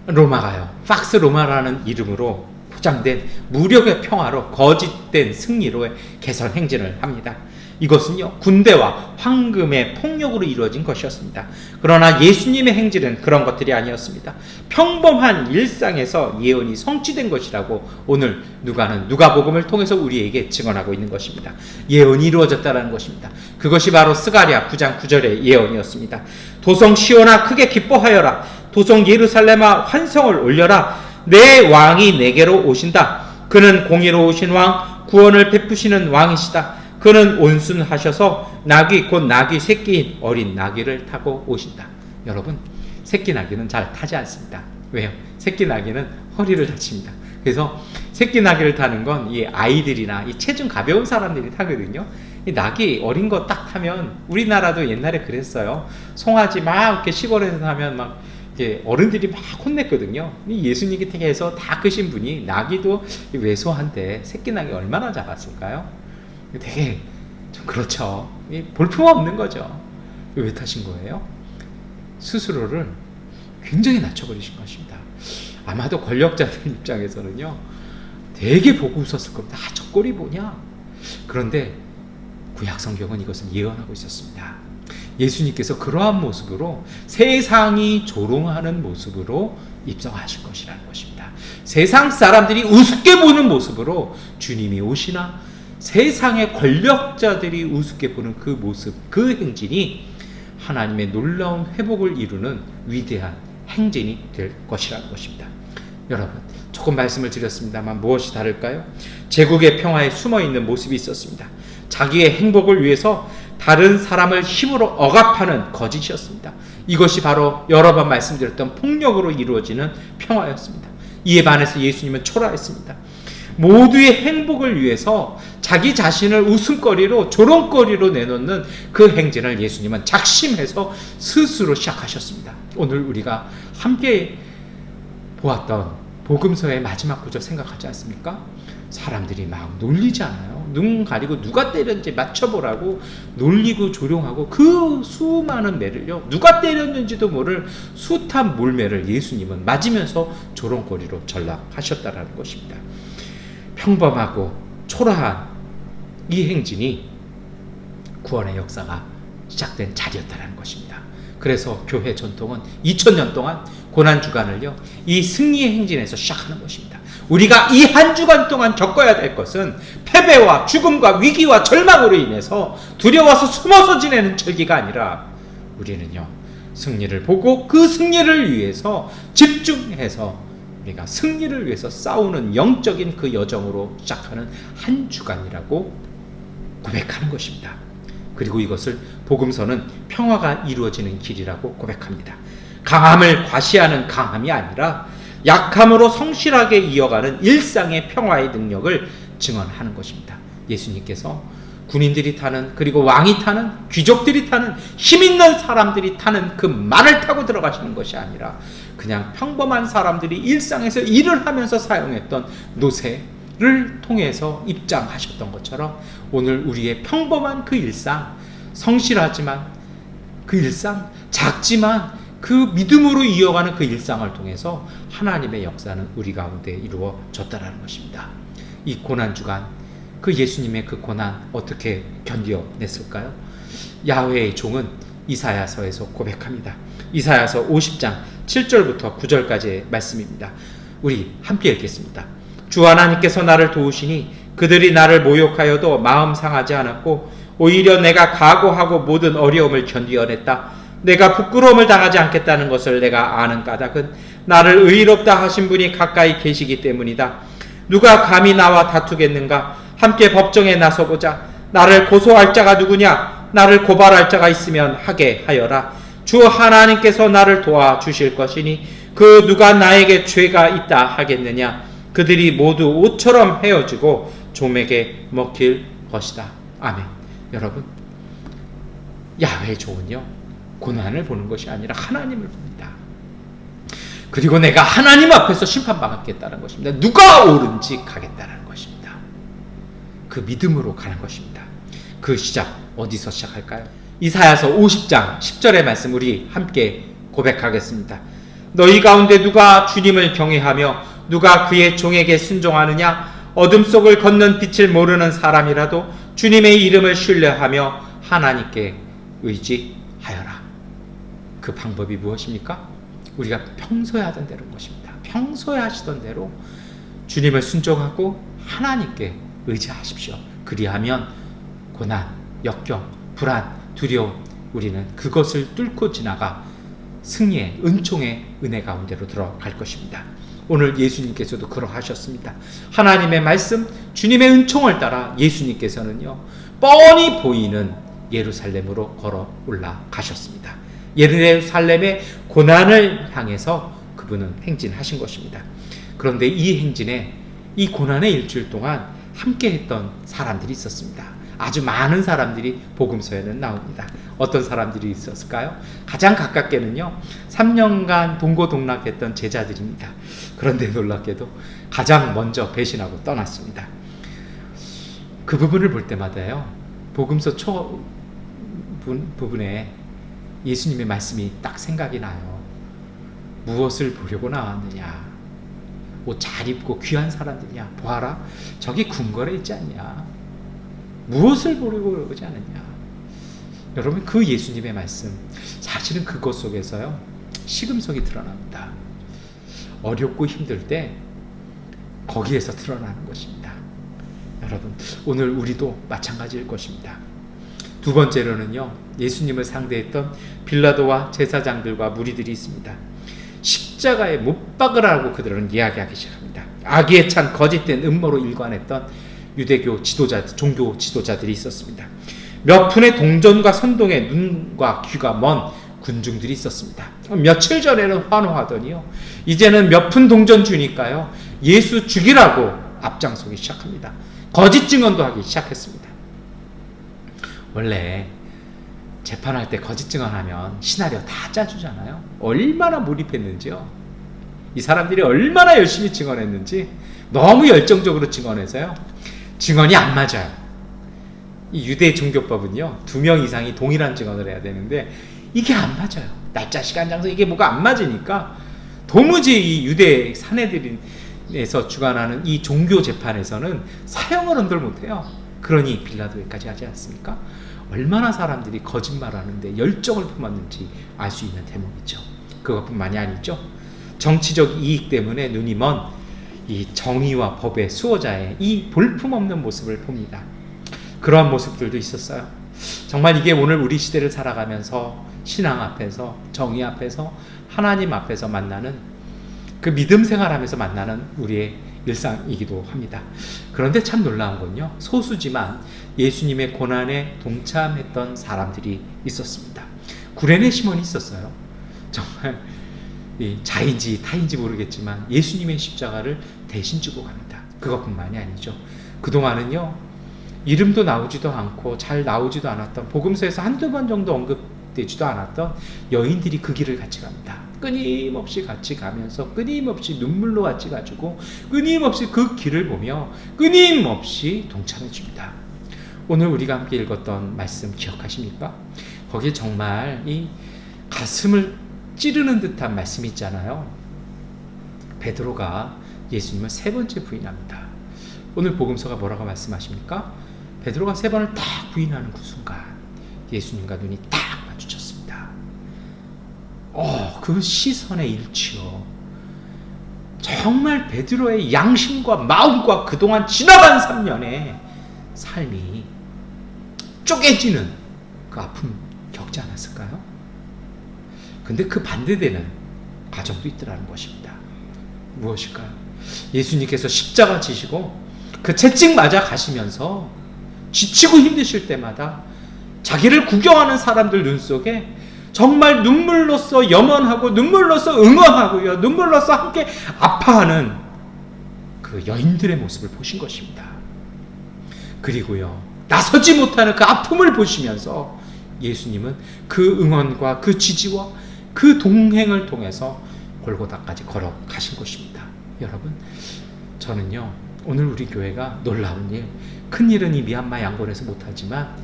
Speaker 1: 로마가요, 팍스 로마라는 이름으로 포장된 무력의 평화로 거짓된 승리로의 개선 행진을 합니다. 이것은요, 군대와 황금의 폭력으로 이루어진 것이었습니다. 그러나 예수님의 행진은 그런 것들이 아니었습니다. 평범한 일상에서 예언이 성취된 것이라고 오늘 누가는 누가복음을 통해서 우리에게 증언하고 있는 것입니다. 예언이 이루어졌다는 것입니다. 그것이 바로 스가랴 9장 9절의 예언이었습니다. 도성 시온아 크게 기뻐하여라. 도성 예루살렘아 환성을 올려라. 내 왕이 내게로 오신다. 그는 공의로우신 왕, 구원을 베푸시는 왕이시다. 그는 온순하셔서 나귀 곧 나귀 새끼인 어린 나귀를 타고 오신다. 여러분, 새끼 나귀는 잘 타지 않습니다. 왜요? 새끼 나귀는 허리를 다칩니다. 그래서 새끼 나귀를 타는 건 이 아이들이나 이 체중 가벼운 사람들이 타거든요. 이 나귀 어린 거 딱 타면, 우리나라도 옛날에 그랬어요. 송아지 막 이렇게 시골에서 타면 막 이렇게 어른들이 막 혼냈거든요. 예수님께서 다 크신 분이 나귀도 왜소한데 새끼 나귀 얼마나 작았을까요? 되게 좀 그렇죠. 볼품없는 거죠. 왜 타신 거예요? 스스로를 굉장히 낮춰버리신 것입니다. 아마도 권력자들 입장에서는요, 되게 보고 웃었을 겁니다. 아, 저 꼴이 뭐냐? 그런데 구약 성경은 이것을 예언하고 있었습니다. 예수님께서 그러한 모습으로, 세상이 조롱하는 모습으로 입성하실 것이라는 것입니다. 세상 사람들이 우습게 보는 모습으로 주님이 오시나, 세상의 권력자들이 우습게 보는 그 모습, 그 행진이 하나님의 놀라운 회복을 이루는 위대한 행진이 될 것이라는 것입니다. 여러분, 조금 말씀을 드렸습니다만 무엇이 다를까요? 제국의 평화에 숨어있는 모습이 있었습니다. 자기의 행복을 위해서 다른 사람을 힘으로 억압하는 거짓이었습니다. 이것이 바로 여러 번 말씀드렸던 폭력으로 이루어지는 평화였습니다. 이에 반해서 예수님은 초라했습니다. 모두의 행복을 위해서 자기 자신을 웃음거리로, 조롱거리로 내놓는 그 행진을 예수님은 작심해서 스스로 시작하셨습니다. 오늘 우리가 함께 보았던 복음서의 마지막 구절 생각하지 않습니까? 사람들이 막 놀리지 않아요? 눈 가리고 누가 때렸는지 맞춰보라고 놀리고 조롱하고 그 수많은 매를요, 누가 때렸는지도 모를 숱한 몰매를 예수님은 맞으면서 조롱거리로 전락하셨다라는 것입니다. 평범하고 초라한 이 행진이 구원의 역사가 시작된 자리였다는 것입니다. 그래서 교회 전통은 2000년 동안 고난주간을요, 이 승리의 행진에서 시작하는 것입니다. 우리가 이 한 주간 동안 겪어야 될 것은 패배와 죽음과 위기와 절망으로 인해서 두려워서 숨어서 지내는 절기가 아니라, 우리는요, 승리를 보고 그 승리를 위해서 집중해서 우리가 승리를 위해서 싸우는 영적인 그 여정으로 시작하는 한 주간이라고 고백하는 것입니다. 그리고 이것을 복음서는 평화가 이루어지는 길이라고 고백합니다. 강함을 과시하는 강함이 아니라 약함으로 성실하게 이어가는 일상의 평화의 능력을 증언하는 것입니다. 예수님께서 군인들이 타는, 그리고 왕이 타는, 귀족들이 타는, 힘있는 사람들이 타는 그 말을 타고 들어가시는 것이 아니라 그냥 평범한 사람들이 일상에서 일을 하면서 사용했던 노새를 통해서 입장하셨던 것처럼 오늘 우리의 평범한 그 일상, 성실하지만 그 일상, 작지만 그 믿음으로 이어가는 그 일상을 통해서 하나님의 역사는 우리 가운데 이루어졌다라는 것입니다. 이 고난주간, 그 예수님의 그 고난 어떻게 견뎌냈을까요? 야훼의 종은 이사야서에서 고백합니다. 이사야서 50장 7절부터 9절까지의 말씀입니다. 우리 함께 읽겠습니다. 주 하나님께서 나를 도우시니 그들이 나를 모욕하여도 마음 상하지 않았고 오히려 내가 각오하고 모든 어려움을 견디어냈다. 내가 부끄러움을 당하지 않겠다는 것을 내가 아는 까닭은 나를 의롭다 하신 분이 가까이 계시기 때문이다. 누가 감히 나와 다투겠는가? 함께 법정에 나서보자. 나를 고소할 자가 누구냐? 나를 고발할 자가 있으면 하게 하여라. 주 하나님께서 나를 도와주실 것이니 그 누가 나에게 죄가 있다 하겠느냐? 그들이 모두 옷처럼 헤어지고 좀에게 먹힐 것이다. 아멘. 여러분, 야훼의 조언이요, 고난을 보는 것이 아니라 하나님을 봅니다. 그리고 내가 하나님 앞에서 심판받겠다는 것입니다. 누가 옳은지 가겠다는 것입니다. 그 믿음으로 가는 것입니다. 그 시작 어디서 시작할까요? 이사야서 50장 10절의 말씀 우리 함께 고백하겠습니다. 너희 가운데 누가 주님을 경외하며 누가 그의 종에게 순종하느냐? 어둠 속을 걷는 빛을 모르는 사람이라도 주님의 이름을 신뢰하며 하나님께 의지하여라. 그 방법이 무엇입니까? 우리가 평소에 하던 대로인 것입니다. 평소에 하시던 대로 주님을 순종하고 하나님께 의지하십시오. 그리하면 고난, 역경, 불안, 두려움, 우리는 그것을 뚫고 지나가 승리의 은총의 은혜 가운데로 들어갈 것입니다. 오늘 예수님께서도 그러하셨습니다. 하나님의 말씀, 주님의 은총을 따라 예수님께서는요, 뻔히 보이는 예루살렘으로 걸어 올라가셨습니다. 예루살렘의 고난을 향해서 그분은 행진하신 것입니다. 그런데 이 행진에, 이 고난의 일주일 동안 함께 했던 사람들이 있었습니다. 아주 많은 사람들이 복음서에는 나옵니다. 어떤 사람들이 있었을까요? 가장 가깝게는요, 3년간 동고동락했던 제자들입니다. 그런데 놀랍게도 가장 먼저 배신하고 떠났습니다. 그 부분을 볼 때마다요, 복음서 부분에 예수님의 말씀이 딱 생각이 나요. 무엇을 보려고 나왔느냐? 옷 잘 입고 귀한 사람들이냐? 보아라, 저기 궁궐에 있지 않냐? 무엇을 보려고 그러지 않느냐? 여러분, 그 예수님의 말씀, 사실은 그것 속에서요, 시금석이 드러납니다. 어렵고 힘들 때 거기에서 드러나는 것입니다. 여러분, 오늘 우리도 마찬가지일 것입니다. 두 번째로는요, 예수님을 상대했던 빌라도와 제사장들과 무리들이 있습니다. 십자가에 못 박으라고 그들은 이야기하기 시작합니다. 악의에 찬 거짓된 음모로 일관했던 유대교 지도자, 종교 지도자들이 있었습니다. 몇 푼의 동전과 선동에 눈과 귀가 먼 군중들이 있었습니다. 며칠 전에는 환호하더니요, 이제는 몇 푼 동전 주니까요, 예수 죽이라고 앞장서기 시작합니다. 거짓 증언도 하기 시작했습니다. 원래 재판할 때 거짓 증언하면 시나리오 다 짜주잖아요. 얼마나 몰입했는지요. 이 사람들이 얼마나 열심히 증언했는지 너무 열정적으로 증언해서요, 증언이 안 맞아요. 이 유대 종교법은요, 2명 이상이 동일한 증언을 해야 되는데 이게 안 맞아요. 날짜, 시간, 장소, 이게 뭐가 안 맞으니까 도무지 이 유대 사내들에서 주관하는 이 종교 재판에서는 사형을 언들 못해요. 그러니 빌라도에까지 하지 않습니까? 얼마나 사람들이 거짓말하는데 열정을 품었는지 알 수 있는 대목이죠. 그것뿐만이 아니죠. 정치적 이익 때문에 눈이 먼 이 정의와 법의 수호자의 이 볼품없는 모습을 봅니다. 그러한 모습들도 있었어요. 정말 이게 오늘 우리 시대를 살아가면서 신앙 앞에서, 정의 앞에서, 하나님 앞에서 만나는, 그 믿음 생활하면서 만나는 우리의 일상이기도 합니다. 그런데 참 놀라운 건요, 소수지만 예수님의 고난에 동참했던 사람들이 있었습니다. 구레네 시몬이 있었어요. 정말 자인지 타인지 모르겠지만 예수님의 십자가를 대신 지고 갑니다. 그것뿐만이 아니죠. 그동안은요, 이름도 나오지도 않고 잘 나오지도 않았던, 복음서에서 한두 번 정도 언급되지도 않았던 여인들이 그 길을 같이 갑니다. 끊임없이 같이 가면서 끊임없이 눈물로 같이 가지고 끊임없이 그 길을 보며 끊임없이 동참해 줍니다. 오늘 우리가 함께 읽었던 말씀 기억하십니까? 거기에 정말 이 가슴을 찌르는 듯한 말씀이 있잖아요. 베드로가 예수님을 3번째 부인합니다. 오늘 복음서가 뭐라고 말씀하십니까? 베드로가 3번을 딱 부인하는 그 순간 예수님과 눈이 딱 마주쳤습니다. 그 시선의 일치요, 정말 베드로의 양심과 마음과 그동안 지나간 3년의 삶이 쪼개지는 그 아픔 겪지 않았을까요? 근데 그 반대되는 과정도 있더라는 것입니다. 무엇일까요? 예수님께서 십자가 지시고 그 채찍 맞아 가시면서 지치고 힘드실 때마다 자기를 구경하는 사람들 눈 속에 정말 눈물로써 염원하고 눈물로써 응원하고요, 눈물로써 함께 아파하는 그 여인들의 모습을 보신 것입니다. 그리고요, 나서지 못하는 그 아픔을 보시면서 예수님은 그 응원과 그 지지와 그 동행을 통해서 골고다까지 걸어가신 것입니다. 여러분, 저는요, 오늘 우리 교회가 놀라운 일, 큰 일은 이 미얀마 양곤에서 못하지만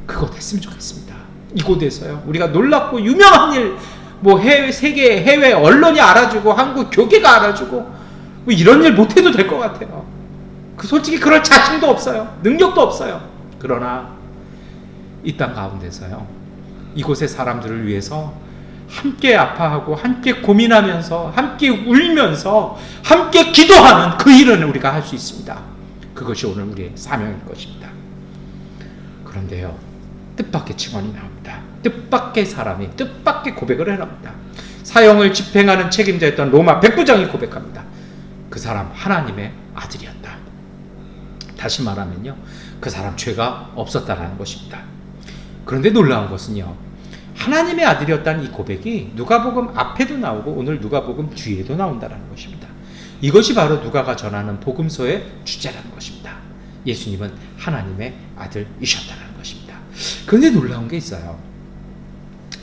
Speaker 1: 그것 했으면 좋겠습니다. 이곳에서요, 우리가 놀랍고 유명한 일, 뭐 세계 해외 언론이 알아주고 한국 교계가 알아주고 뭐 이런 일 못해도 될 것 같아요. 솔직히 그럴 자신도 없어요. 능력도 없어요. 그러나 이 땅 가운데서요, 이곳의 사람들을 위해서 함께 아파하고 함께 고민하면서 함께 울면서 함께 기도하는 그 일은 우리가 할 수 있습니다. 그것이 오늘 우리의 사명일 것입니다. 그런데요, 뜻밖의 증언이 나옵니다. 뜻밖의 사람이 뜻밖의 고백을 해납니다. 사형을 집행하는 책임자였던 로마 백부장이 고백합니다. 그 사람 하나님의 아들이었다. 다시 말하면요, 그 사람 죄가 없었다라는 것입니다. 그런데 놀라운 것은요, 하나님의 아들이었다는 이 고백이 누가복음 앞에도 나오고 오늘 누가복음 뒤에도 나온다는 것입니다. 이것이 바로 누가가 전하는 복음서의 주제라는 것입니다. 예수님은 하나님의 아들이셨다는 것입니다. 그런데 놀라운 게 있어요.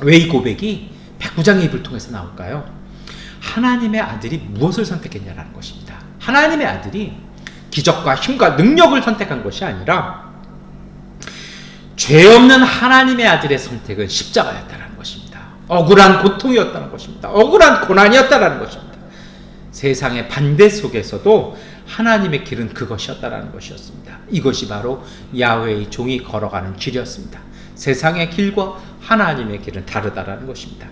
Speaker 1: 왜 이 고백이 백부장의 입을 통해서 나올까요? 하나님의 아들이 무엇을 선택했냐라는 것입니다. 하나님의 아들이 기적과 힘과 능력을 선택한 것이 아니라 죄 없는 하나님의 아들의 선택은 십자가였다는 것입니다. 억울한 고통이었다는 것입니다. 억울한 고난이었다는 것입니다. 세상의 반대 속에서도 하나님의 길은 그것이었다는 것이었습니다. 이것이 바로 야훼의 종이 걸어가는 길이었습니다. 세상의 길과 하나님의 길은 다르다라는 것입니다.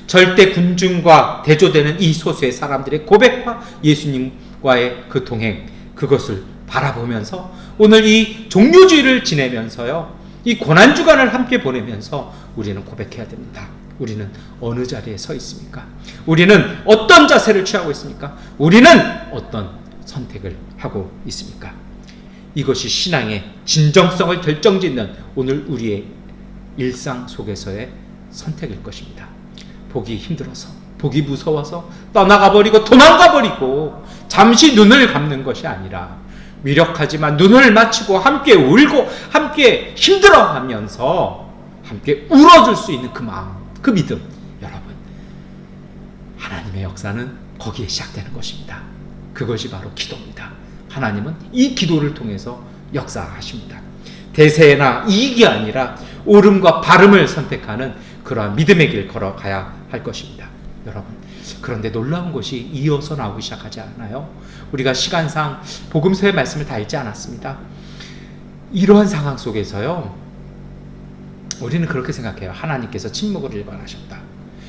Speaker 1: 절대 군중과 대조되는 이 소수의 사람들의 고백과 예수님과의 그 동행, 그것을 바라보면서 오늘 이 종료주의를 지내면서요, 이 고난주간을 함께 보내면서 우리는 고백해야 됩니다. 우리는 어느 자리에 서 있습니까? 우리는 어떤 자세를 취하고 있습니까? 우리는 어떤 선택을 하고 있습니까? 이것이 신앙의 진정성을 결정짓는 오늘 우리의 일상 속에서의 선택일 것입니다. 보기 힘들어서, 보기 무서워서 떠나가버리고 도망가버리고 잠시 눈을 감는 것이 아니라 위력하지만 눈을 맞추고 함께 울고 함께 힘들어하면서 함께 울어줄 수 있는 그 마음, 그 믿음, 여러분, 하나님의 역사는 거기에 시작되는 것입니다. 그것이 바로 기도입니다. 하나님은 이 기도를 통해서 역사하십니다. 대세나 이익이 아니라 옳음과 바름을 선택하는 그러한 믿음의 길 걸어가야 할 것입니다. 여러분, 그런데 놀라운 것이 이어서 나오기 시작하지 않아요? 우리가 시간상 복음서의 말씀을 다 읽지 않았습니다. 이러한 상황 속에서요, 우리는 그렇게 생각해요. 하나님께서 침묵을 일관하셨다.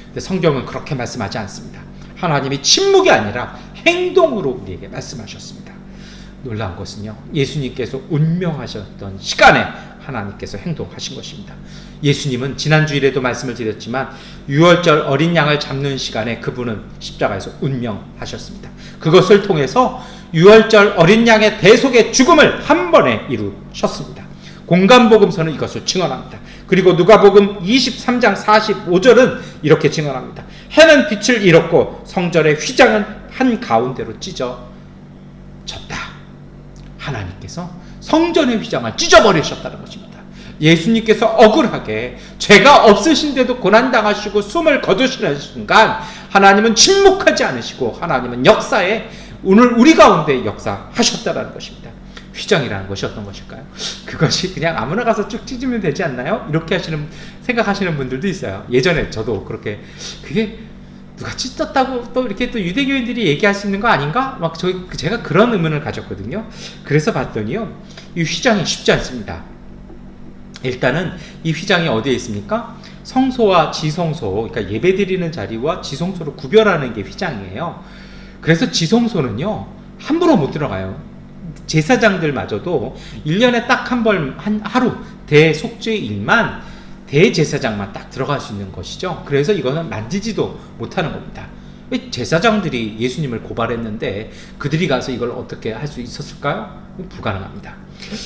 Speaker 1: 근데 성경은 그렇게 말씀하지 않습니다. 하나님이 침묵이 아니라 행동으로 우리에게 말씀하셨습니다. 놀라운 것은요, 예수님께서 운명하셨던 시간에 하나님께서 행동하신 것입니다. 예수님은 지난 주일에도 말씀을 드렸지만 유월절 어린 양을 잡는 시간에 그분은 십자가에서 운명하셨습니다. 그것을 통해서 유월절 어린 양의 대속의 죽음을 한 번에 이루셨습니다. 공간복음서는 이것을 증언합니다. 그리고 누가복음 23장 45절은 이렇게 증언합니다. 해는 빛을 잃었고 성전의 휘장은 한가운데로 찢어졌다. 하나님께서 성전의 휘장을 찢어버리셨다는 것입니다. 예수님께서 억울하게 죄가 없으신데도 고난당하시고 숨을 거두시는 순간 하나님은 침묵하지 않으시고 하나님은 역사에 오늘 우리 가운데 역사하셨다는 것입니다. 휘장이라는 것이 어떤 것일까요? 그것이 그냥 아무나 가서 쭉 찢으면 되지 않나요? 이렇게 생각하시는 분들도 있어요. 예전에 저도 그렇게, 그게 누가 찢었다고 또 이렇게 또 유대교인들이 얘기할 수 있는 거 아닌가? 막 제가 그런 의문을 가졌거든요. 그래서 봤더니요, 이 휘장이 쉽지 않습니다. 일단은 이 휘장이 어디에 있습니까? 성소와 지성소, 그러니까 예배드리는 자리와 지성소를 구별하는 게 휘장이에요. 그래서 지성소는요, 함부로 못 들어가요. 제사장들마저도 1년에 딱 한 번, 하루 대속죄일만 대제사장만 딱 들어갈 수 있는 것이죠. 그래서 이거는 만지지도 못하는 겁니다. 제사장들이 예수님을 고발했는데 그들이 가서 이걸 어떻게 할 수 있었을까요? 불가능합니다.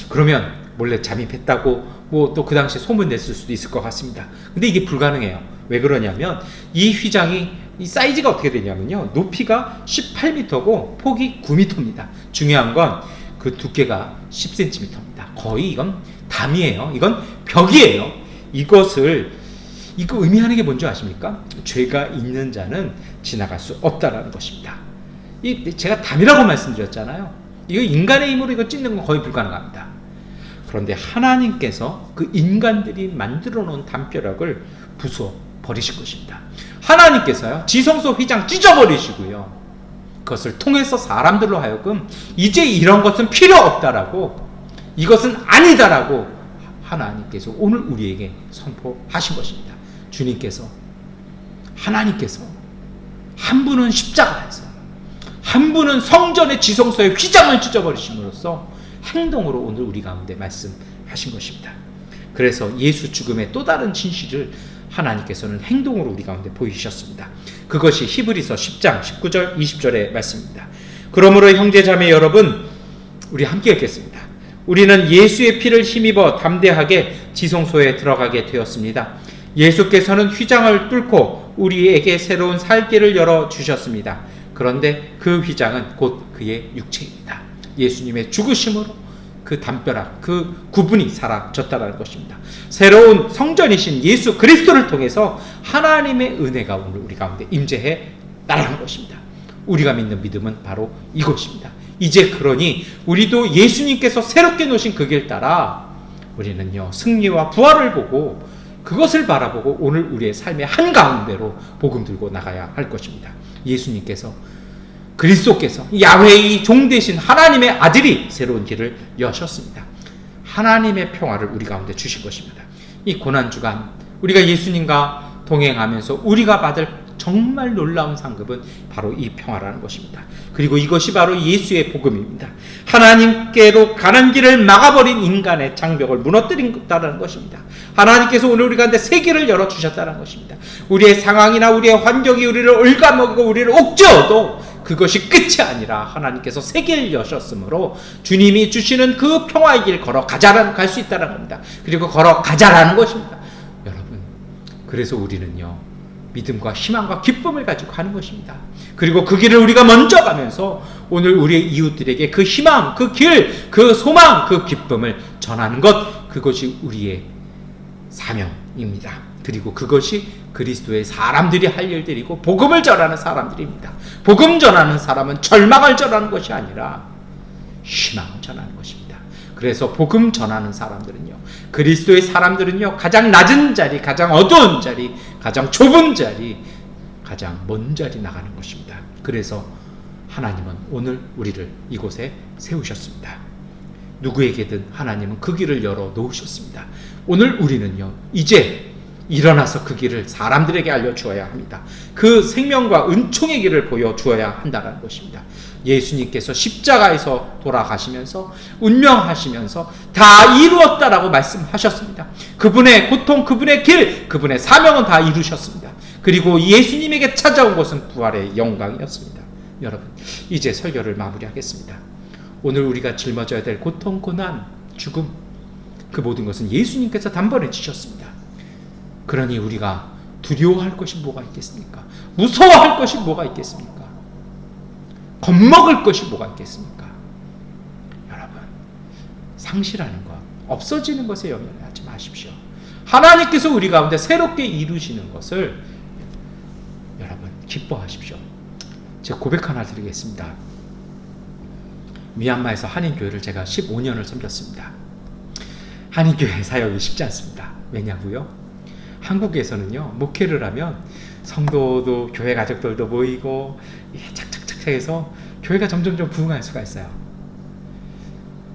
Speaker 1: 그러면 몰래 잠입했다고 뭐 또 그 당시에 소문 냈을 수도 있을 것 같습니다. 근데 이게 불가능해요. 왜 그러냐면 이 휘장이 이 사이즈가 어떻게 되냐면요, 높이가 18m고 폭이 9m입니다. 중요한 건 그 두께가 10cm입니다. 거의 이건 담이에요. 이건 벽이에요. 이거 의미하는 게 뭔지 아십니까? 죄가 있는 자는 지나갈 수 없다라는 것입니다. 제가 담이라고 말씀드렸잖아요. 이거 인간의 힘으로 이거 찢는 건 거의 불가능합니다. 그런데 하나님께서 그 인간들이 만들어 놓은 담벼락을 부숴 버리실 것입니다. 하나님께서요, 지성소 휘장 찢어버리시고요, 그것을 통해서 사람들로 하여금 이제 이런 것은 필요 없다라고, 이것은 아니다라고 하나님께서 오늘 우리에게 선포하신 것입니다. 주님께서, 하나님께서 한 분은 십자가에서, 한 분은 성전의 지성소의 휘장을 찢어버리심으로써 행동으로 오늘 우리 가운데 말씀하신 것입니다. 그래서 예수 죽음의 또 다른 진실을 하나님께서는 행동으로 우리 가운데 보이셨습니다. 그것이 히브리서 10장 19절 20절의 말씀입니다. 그러므로 형제자매 여러분, 우리 함께 읽겠습니다. 우리는 예수의 피를 힘입어 담대하게 지성소에 들어가게 되었습니다. 예수께서는 휘장을 뚫고 우리에게 새로운 살 길을 열어주셨습니다. 그런데 그 휘장은 곧 그의 육체입니다. 예수님의 죽으심으로 그 담벼락, 그 구분이 사라졌다는 것입니다. 새로운 성전이신 예수 그리스도를 통해서 하나님의 은혜가 오늘 우리 가운데 임재해 나라는 것입니다. 우리가 믿는 믿음은 바로 이것입니다. 이제 그러니 우리도 예수님께서 새롭게 놓으신 그 길 따라 우리는요, 승리와 부활을 보고 그것을 바라보고 오늘 우리의 삶의 한가운데로 복음 들고 나가야 할 것입니다. 예수님께서, 그리스도께서, 야훼의 종 되신 하나님의 아들이 새로운 길을 여셨습니다. 하나님의 평화를 우리 가운데 주신 것입니다. 이 고난주간 우리가 예수님과 동행하면서 우리가 받을 정말 놀라운 상급은 바로 이 평화라는 것입니다. 그리고 이것이 바로 예수의 복음입니다. 하나님께로 가는 길을 막아버린 인간의 장벽을 무너뜨린다는 것입니다. 하나님께서 오늘 우리 가운데 새 길을 열어주셨다는 것입니다. 우리의 상황이나 우리의 환경이 우리를 갉아먹고 우리를 옥죄어도 그것이 끝이 아니라 하나님께서 새 길을 여셨으므로 주님이 주시는 그 평화의 길 걸어가자라는, 갈 수 있다는 겁니다. 그리고 걸어가자라는 것입니다. 여러분, 그래서 우리는요, 믿음과 희망과 기쁨을 가지고 가는 것입니다. 그리고 그 길을 우리가 먼저 가면서 오늘 우리의 이웃들에게 그 희망, 그 길, 그 소망, 그 기쁨을 전하는 것, 그것이 우리의 사명입니다. 그리고 그것이 그리스도의 사람들이 할 일들이고 복음을 전하는 사람들입니다. 복음 전하는 사람은 절망을 전하는 것이 아니라 희망을 전하는 것입니다. 그래서 복음 전하는 사람들은요, 그리스도의 사람들은요, 가장 낮은 자리, 가장 어두운 자리, 가장 좁은 자리, 가장 먼 자리 나가는 것입니다. 그래서 하나님은 오늘 우리를 이곳에 세우셨습니다. 누구에게든 하나님은 그 길을 열어 놓으셨습니다. 오늘 우리는요, 이제 일어나서 그 길을 사람들에게 알려주어야 합니다. 그 생명과 은총의 길을 보여주어야 한다는 것입니다. 예수님께서 십자가에서 돌아가시면서 운명하시면서 다 이루었다라고 말씀하셨습니다. 그분의 고통, 그분의 길, 그분의 사명은 다 이루셨습니다. 그리고 예수님에게 찾아온 것은 부활의 영광이었습니다. 여러분, 이제 설교를 마무리하겠습니다. 오늘 우리가 짊어져야 될 고통, 고난, 죽음, 그 모든 것은 예수님께서 단번에 지셨습니다. 그러니 우리가 두려워할 것이 뭐가 있겠습니까? 무서워할 것이 뭐가 있겠습니까? 겁먹을 것이 뭐가 있겠습니까? 여러분, 상실하는 것, 없어지는 것에 연연하지 마십시오. 하나님께서 우리 가운데 새롭게 이루시는 것을 여러분 기뻐하십시오. 제가 고백 하나 드리겠습니다. 미얀마에서 한인교회를 제가 15년을 섬겼습니다. 한인교회 사역이 쉽지 않습니다. 왜냐고요? 한국에서는요, 목회를 하면 성도도 교회 가족들도 모이고 착착착 해서 교회가 점점점 부흥할 수가 있어요.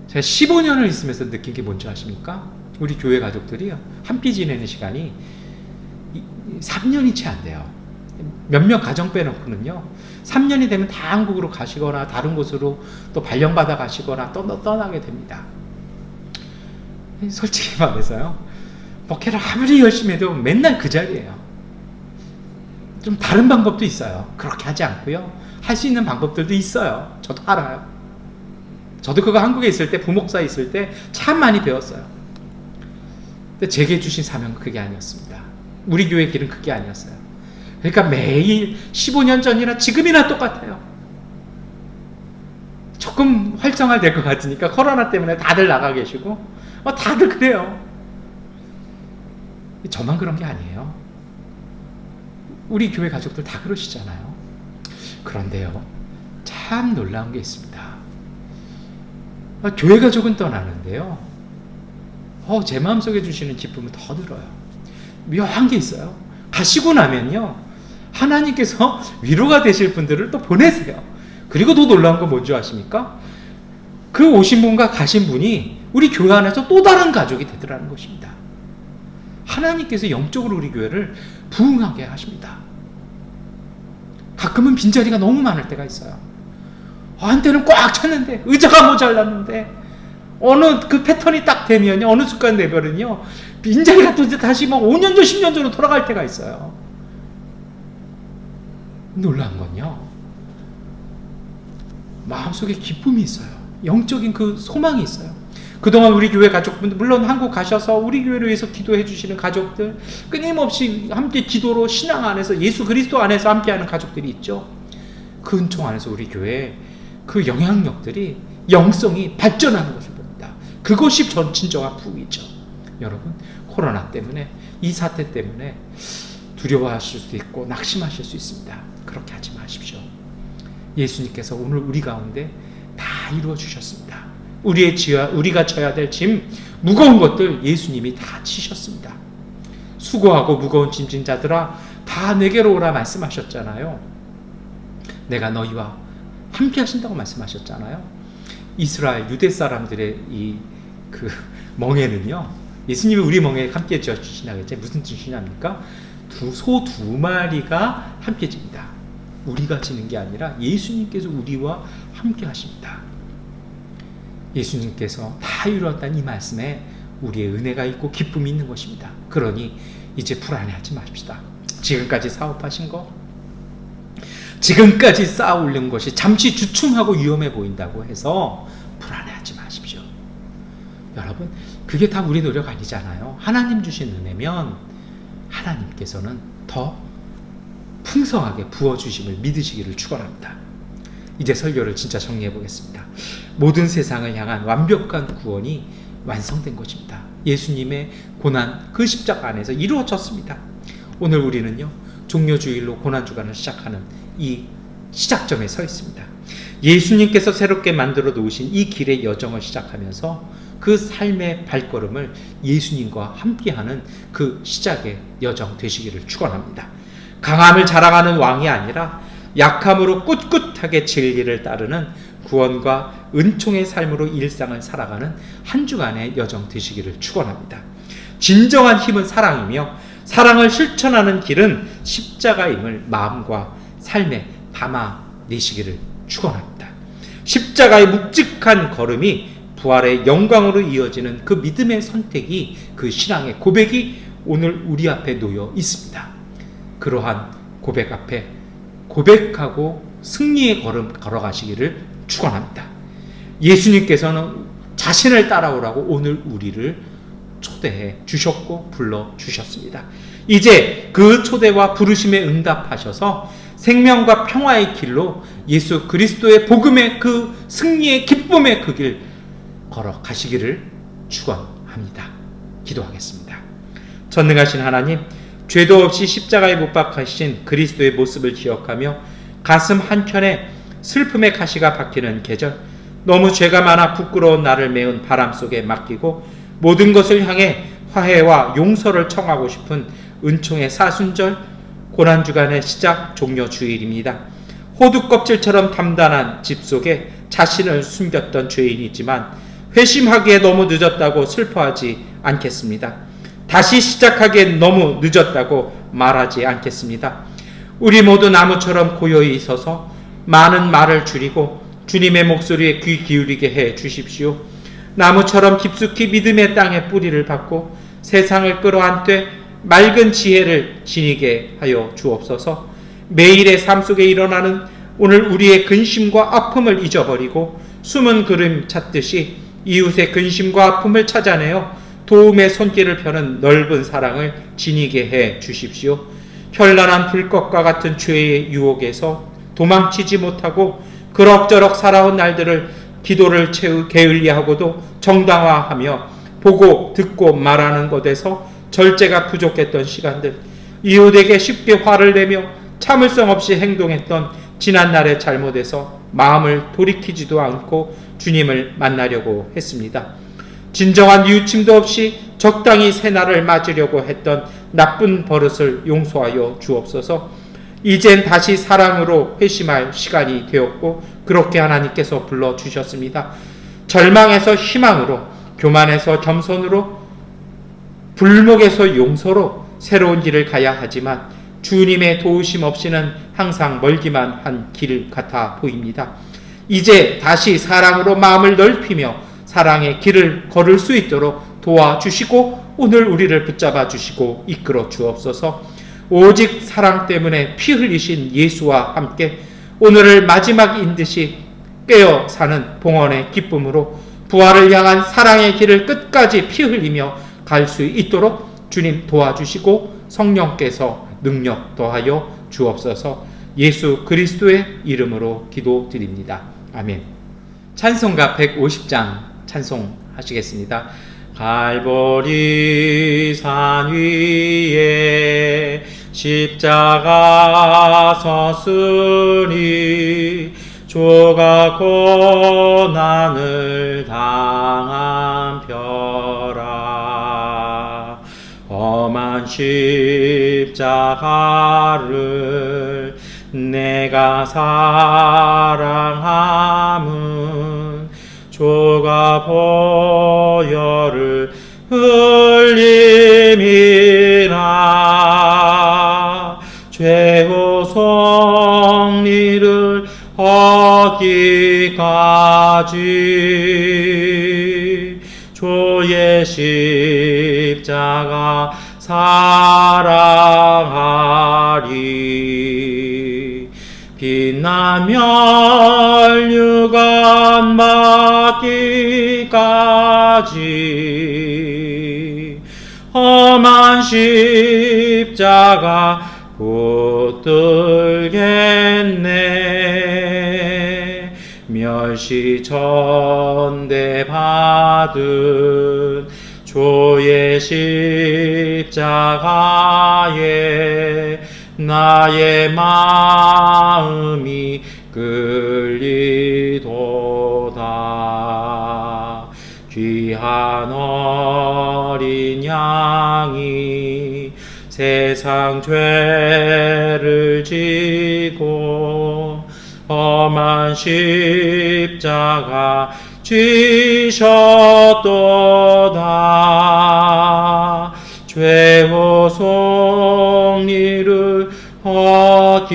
Speaker 1: 제가 15년을 있으면서 느낀 게 뭔지 아십니까? 우리 교회 가족들이 함께 지내는 시간이 3년이 채 안 돼요. 몇몇 가정 빼놓고는요, 3년이 되면 다 한국으로 가시거나 다른 곳으로 또 발령받아 가시거나 떠나게 됩니다. 솔직히 말해서요, 목회를 아무리 열심히 해도 맨날 그 자리예요. 좀 다른 방법도 있어요. 그렇게 하지 않고요. 할 수 있는 방법들도 있어요. 저도 알아요. 저도 그거 한국에 있을 때, 부목사에 있을 때 참 많이 배웠어요. 근데 제게 주신 사명은 그게 아니었습니다. 우리 교회 길은 그게 아니었어요. 그러니까 매일 15년 전이나 지금이나 똑같아요. 조금 활성화될 것 같으니까 코로나 때문에 다들 나가 계시고 다들 그래요. 저만 그런 게 아니에요. 우리 교회 가족들 다 그러시잖아요. 그런데요, 참 놀라운 게 있습니다. 교회 가족은 떠나는데요, 제 마음속에 주시는 기쁨은 더 들어요. 묘한 게 있어요. 가시고 나면요, 하나님께서 위로가 되실 분들을 또 보내세요. 그리고 더 놀라운 건 뭔지 아십니까? 그 오신 분과 가신 분이 우리 교회 안에서 또 다른 가족이 되더라는 것입니다. 하나님께서 영적으로 우리 교회를 부흥하게 하십니다. 가끔은 빈자리가 너무 많을 때가 있어요. 한때는 꽉 찼는데, 의자가 모자랐는데, 어느 그 패턴이 딱 되면, 어느 순간 되면은요, 빈자리가 또 다시 5년 전, 10년 전으로 돌아갈 때가 있어요. 놀라운 건요, 마음속에 기쁨이 있어요. 영적인 그 소망이 있어요. 그동안 우리 교회 가족분들, 물론 한국 가셔서 우리 교회를 위해서 기도해 주시는 가족들, 끊임없이 함께 기도로 신앙 안에서, 예수 그리스도 안에서 함께하는 가족들이 있죠. 그 은총 안에서 우리 교회에 그 영향력들이, 영성이 발전하는 것을 봅니다. 그것이 전 진정한 부흥이죠. 여러분, 코로나 때문에, 이 사태 때문에 두려워하실 수도 있고 낙심하실 수 있습니다. 그렇게 하지 마십시오. 예수님께서 오늘 우리 가운데 다 이루어 주셨습니다. 우리가 져야 될 짐, 무거운 것들 예수님이 다 지셨습니다. 수고하고 무거운 짐진 자들아 다 내게로 오라 말씀하셨잖아요. 내가 너희와 함께 하신다고 말씀하셨잖아요. 이스라엘 유대 사람들의 그 멍에는요, 예수님이 우리 멍에 함께 지어 주시나요? 무슨 뜻이냐니까? 소 두 마리가 함께 집니다. 우리가 지는 게 아니라 예수님께서 우리와 함께 하십니다. 예수님께서 다 이루었다는 이 말씀에 우리의 은혜가 있고 기쁨이 있는 것입니다. 그러니 이제 불안해하지 마십시다. 지금까지 사업하신 거, 지금까지 쌓아 올린 것이 잠시 주춤하고 위험해 보인다고 해서 불안해하지 마십시오. 여러분, 그게 다 우리 노력 아니잖아요. 하나님 주신 은혜면 하나님께서는 더 풍성하게 부어주심을 믿으시기를 축원합니다. 이제 설교를 진짜 정리해 보겠습니다. 모든 세상을 향한 완벽한 구원이 완성된 것입니다. 예수님의 고난, 그 십자가 안에서 이루어졌습니다. 오늘 우리는요, 종려주일로 고난주간을 시작하는 이 시작점에 서 있습니다. 예수님께서 새롭게 만들어 놓으신 이 길의 여정을 시작하면서 그 삶의 발걸음을 예수님과 함께하는 그 시작의 여정 되시기를 축원합니다. 강함을 자랑하는 왕이 아니라 약함으로 꿋꿋하게 진리를 따르는 구원과 은총의 삶으로 일상을 살아가는 한 주간의 여정 되시기를 축원합니다. 진정한 힘은 사랑이며 사랑을 실천하는 길은 십자가임을 마음과 삶에 담아내시기를 축원합니다. 십자가의 묵직한 걸음이 부활의 영광으로 이어지는 그 믿음의 선택이, 그 신앙의 고백이 오늘 우리 앞에 놓여 있습니다. 그러한 고백 앞에 고백하고 승리의 걸음 걸어가시기를 축원합니다. 예수님께서는 자신을 따라오라고 오늘 우리를 초대해 주셨고 불러 주셨습니다. 이제 그 초대와 부르심에 응답하셔서 생명과 평화의 길로 예수 그리스도의 복음의 그 승리의 기쁨의 그 길 걸어가시기를 축원합니다. 기도하겠습니다. 전능하신 하나님, 죄도 없이 십자가에 못 박히신 그리스도의 모습을 기억하며 가슴 한켠에 슬픔의 가시가 박히는 계절, 너무 죄가 많아 부끄러운 나를 메운 바람 속에 맡기고 모든 것을 향해 화해와 용서를 청하고 싶은 은총의 사순절, 고난주간의 시작 종료 주일입니다. 호두껍질처럼 단단한 집 속에 자신을 숨겼던 죄인이지만 회심하기에 너무 늦었다고 슬퍼하지 않겠습니다. 다시 시작하기에 너무 늦었다고 말하지 않겠습니다. 우리 모두 나무처럼 고요히 서서 많은 말을 줄이고 주님의 목소리에 귀 기울이게 해 주십시오. 나무처럼 깊숙이 믿음의 땅에 뿌리를 박고 세상을 끌어안되 맑은 지혜를 지니게 하여 주옵소서. 매일의 삶 속에 일어나는 오늘 우리의 근심과 아픔을 잊어버리고 숨은 그림 찾듯이 이웃의 근심과 아픔을 찾아내어 도움의 손길을 펴는 넓은 사랑을 지니게 해 주십시오. 현란한 불꽃과 같은 죄의 유혹에서 도망치지 못하고 그럭저럭 살아온 날들을 기도를 게을리하고도 정당화하며 보고 듣고 말하는 것에서 절제가 부족했던 시간들, 이웃에게 쉽게 화를 내며 참을성 없이 행동했던 지난날의 잘못에서 마음을 돌이키지도 않고 주님을 만나려고 했습니다. 진정한 뉘우침도 없이 적당히 새날을 맞으려고 했던 나쁜 버릇을 용서하여 주옵소서. 이젠 다시 사랑으로 회심할 시간이 되었고 그렇게 하나님께서 불러주셨습니다. 절망에서 희망으로, 교만에서 겸손으로, 불목에서 용서로 새로운 길을 가야 하지만 주님의 도우심 없이는 항상 멀기만 한 길 같아 보입니다. 이제 다시 사랑으로 마음을 넓히며 사랑의 길을 걸을 수 있도록 도와주시고 오늘 우리를 붙잡아 주시고 이끌어 주옵소서. 오직 사랑 때문에 피 흘리신 예수와 함께 오늘을 마지막인 듯이 깨어 사는 봉헌의 기쁨으로 부활을 향한 사랑의 길을 끝까지 피 흘리며 갈 수 있도록 주님 도와주시고 성령께서 능력 더하여 주옵소서. 예수 그리스도의 이름으로 기도드립니다. 아멘. 찬송가 150장 찬송하시겠습니다. 갈보리 산 위에 십자가 섰으니 주가 고난을 당한 벼라. 험한 십자가를 내가 사랑함은 주가 보혈을 흘림이라. 죄후 성리를 얻기까지 주의 십자가 사랑하리. 빛나면 멸류관 받기까지 험한 십자가 붙들겠네. 멸시천대 받은 주의 십자가에 나의 마음이 끌리도다. 귀한 어린 양이 세상 죄를 지고 험한 십자가 지셨도다. 죄후 속리를 얻기까지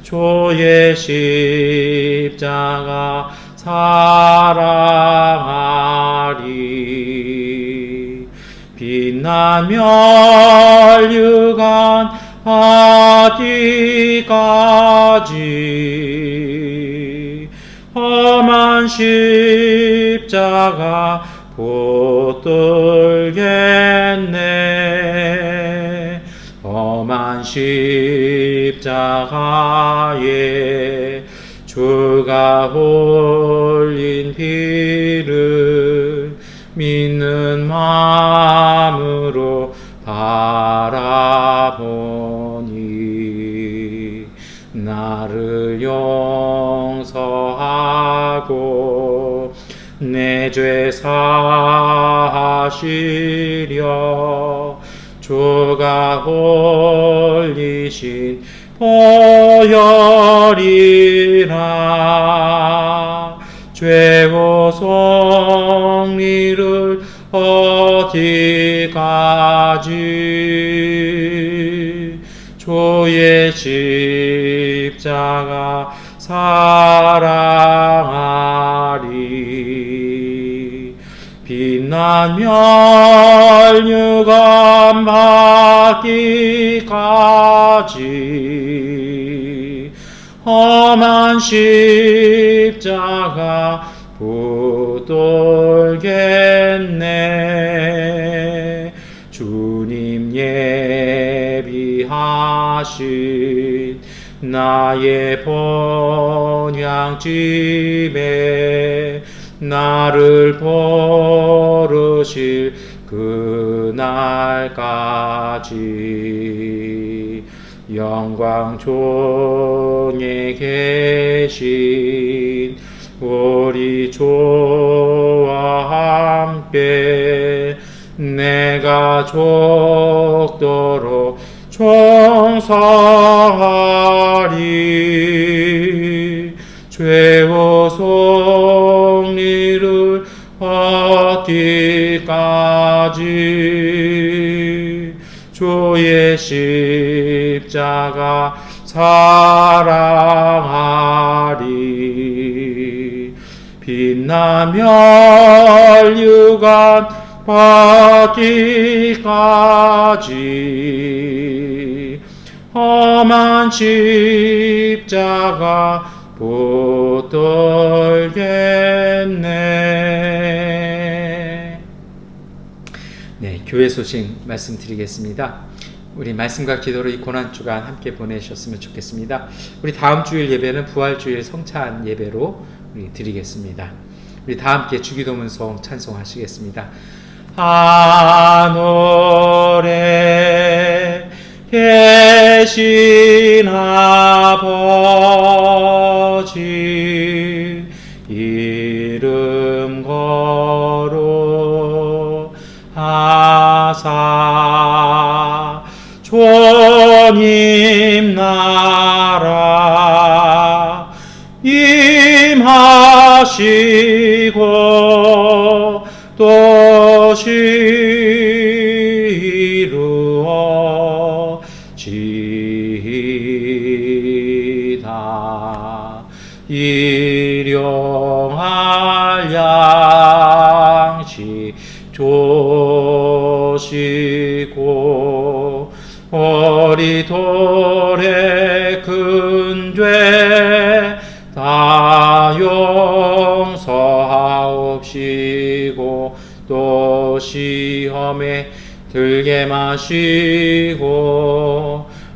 Speaker 1: 주의 십자가 사랑하리. 빛난 멸류관 받기까지 험한 십자가 붙들겠네. 험한 십자가에 주가 흘린 피를 믿는 마음으로 바라보니 나를 용서하고 내 죄 사하시려 주가 흘리신 보혈이라. 죄후 속리를 얻기까지 주의 십자가 사랑하리. 빛난 멸류관 받기까지 험한 십자가 붙들겠네. 주님 예비하신 나의 번향집에 나를 버르실 그날까지 영광 존에 계신 우리 주와 함께 내가 죽도록 충성하리. 죄와 승리를 얻기까지 주의 십자가 사랑하리. 빛난 멸류관 받기까지 험한 십자가 붙들겠네. 네, 교회 소식 말씀드리겠습니다. 우리 말씀과 기도로 이 고난주간 함께 보내셨으면 좋겠습니다. 우리 다음 주일 예배는 부활주일 성찬 예배로 우리 드리겠습니다. 우리 다 함께 주기도문송 찬송하시겠습니다. 하늘에 계신 아버지 이름 거룩하사 주님 나라 임하시고 도시 이루어지이다. 일용할 양식 주시고 우리 돌에 근죄 다 용서하옵시고 또 시험에 들게 마시고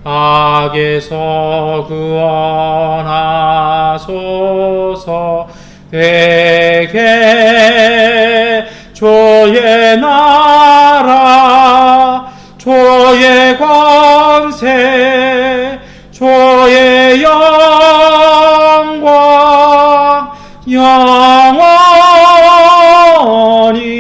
Speaker 1: 악에서 구원하소서. 되게 주의 나라 주의 권세 주의 영광 영원히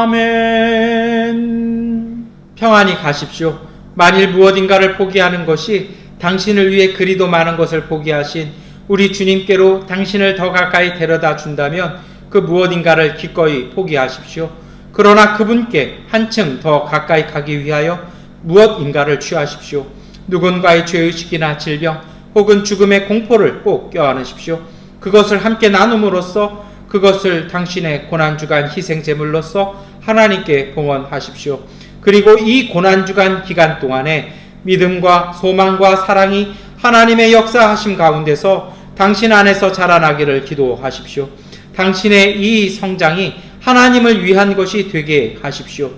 Speaker 1: 아멘. 평안히 가십시오. 만일 무엇인가를 포기하는 것이 당신을 위해 그리도 많은 것을 포기하신 우리 주님께로 당신을 더 가까이 데려다 준다면 그 무엇인가를 기꺼이 포기하십시오. 그러나 그분께 한층 더 가까이 가기 위하여 무엇인가를 취하십시오. 누군가의 죄의식이나 질병 혹은 죽음의 공포를 꼭 껴안으십시오. 그것을 함께 나눔으로써 그것을 당신의 고난주간 희생제물로서 하나님께 봉헌하십시오. 그리고 이 고난주간 기간 동안에 믿음과 소망과 사랑이 하나님의 역사하심 가운데서 당신 안에서 자라나기를 기도하십시오. 당신의 이 성장이 하나님을 위한 것이 되게 하십시오.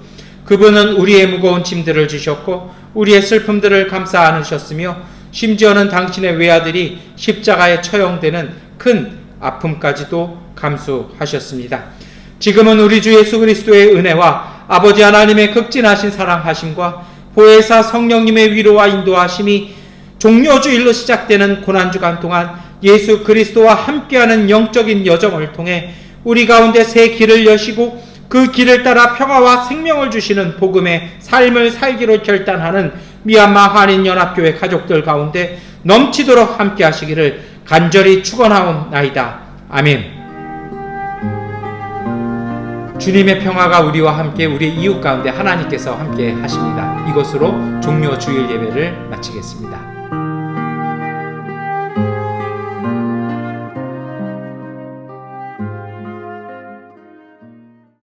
Speaker 1: 그분은 우리의 무거운 짐들을 지셨고 우리의 슬픔들을 감싸 안으셨으며 심지어는 당신의 외아들이 십자가에 처형되는 큰 아픔까지도 감수하셨습니다. 지금은 우리 주 예수 그리스도의 은혜와 아버지 하나님의 극진하신 사랑하심과 보혜사 성령님의 위로와 인도하심이 종료주일로 시작되는 고난주간 동안 예수 그리스도와 함께하는 영적인 여정을 통해 우리 가운데 새 길을 여시고 그 길을 따라 평화와 생명을 주시는 복음의 삶을 살기로 결단하는 미얀마 한인연합교회 가족들 가운데 넘치도록 함께 하시기를 간절히 축원하옵나이다. 아멘. 주님의 평화가 우리와 함께 우리 이웃 가운데 하나님께서 함께 하십니다. 이것으로 종료 주일 예배를 마치겠습니다.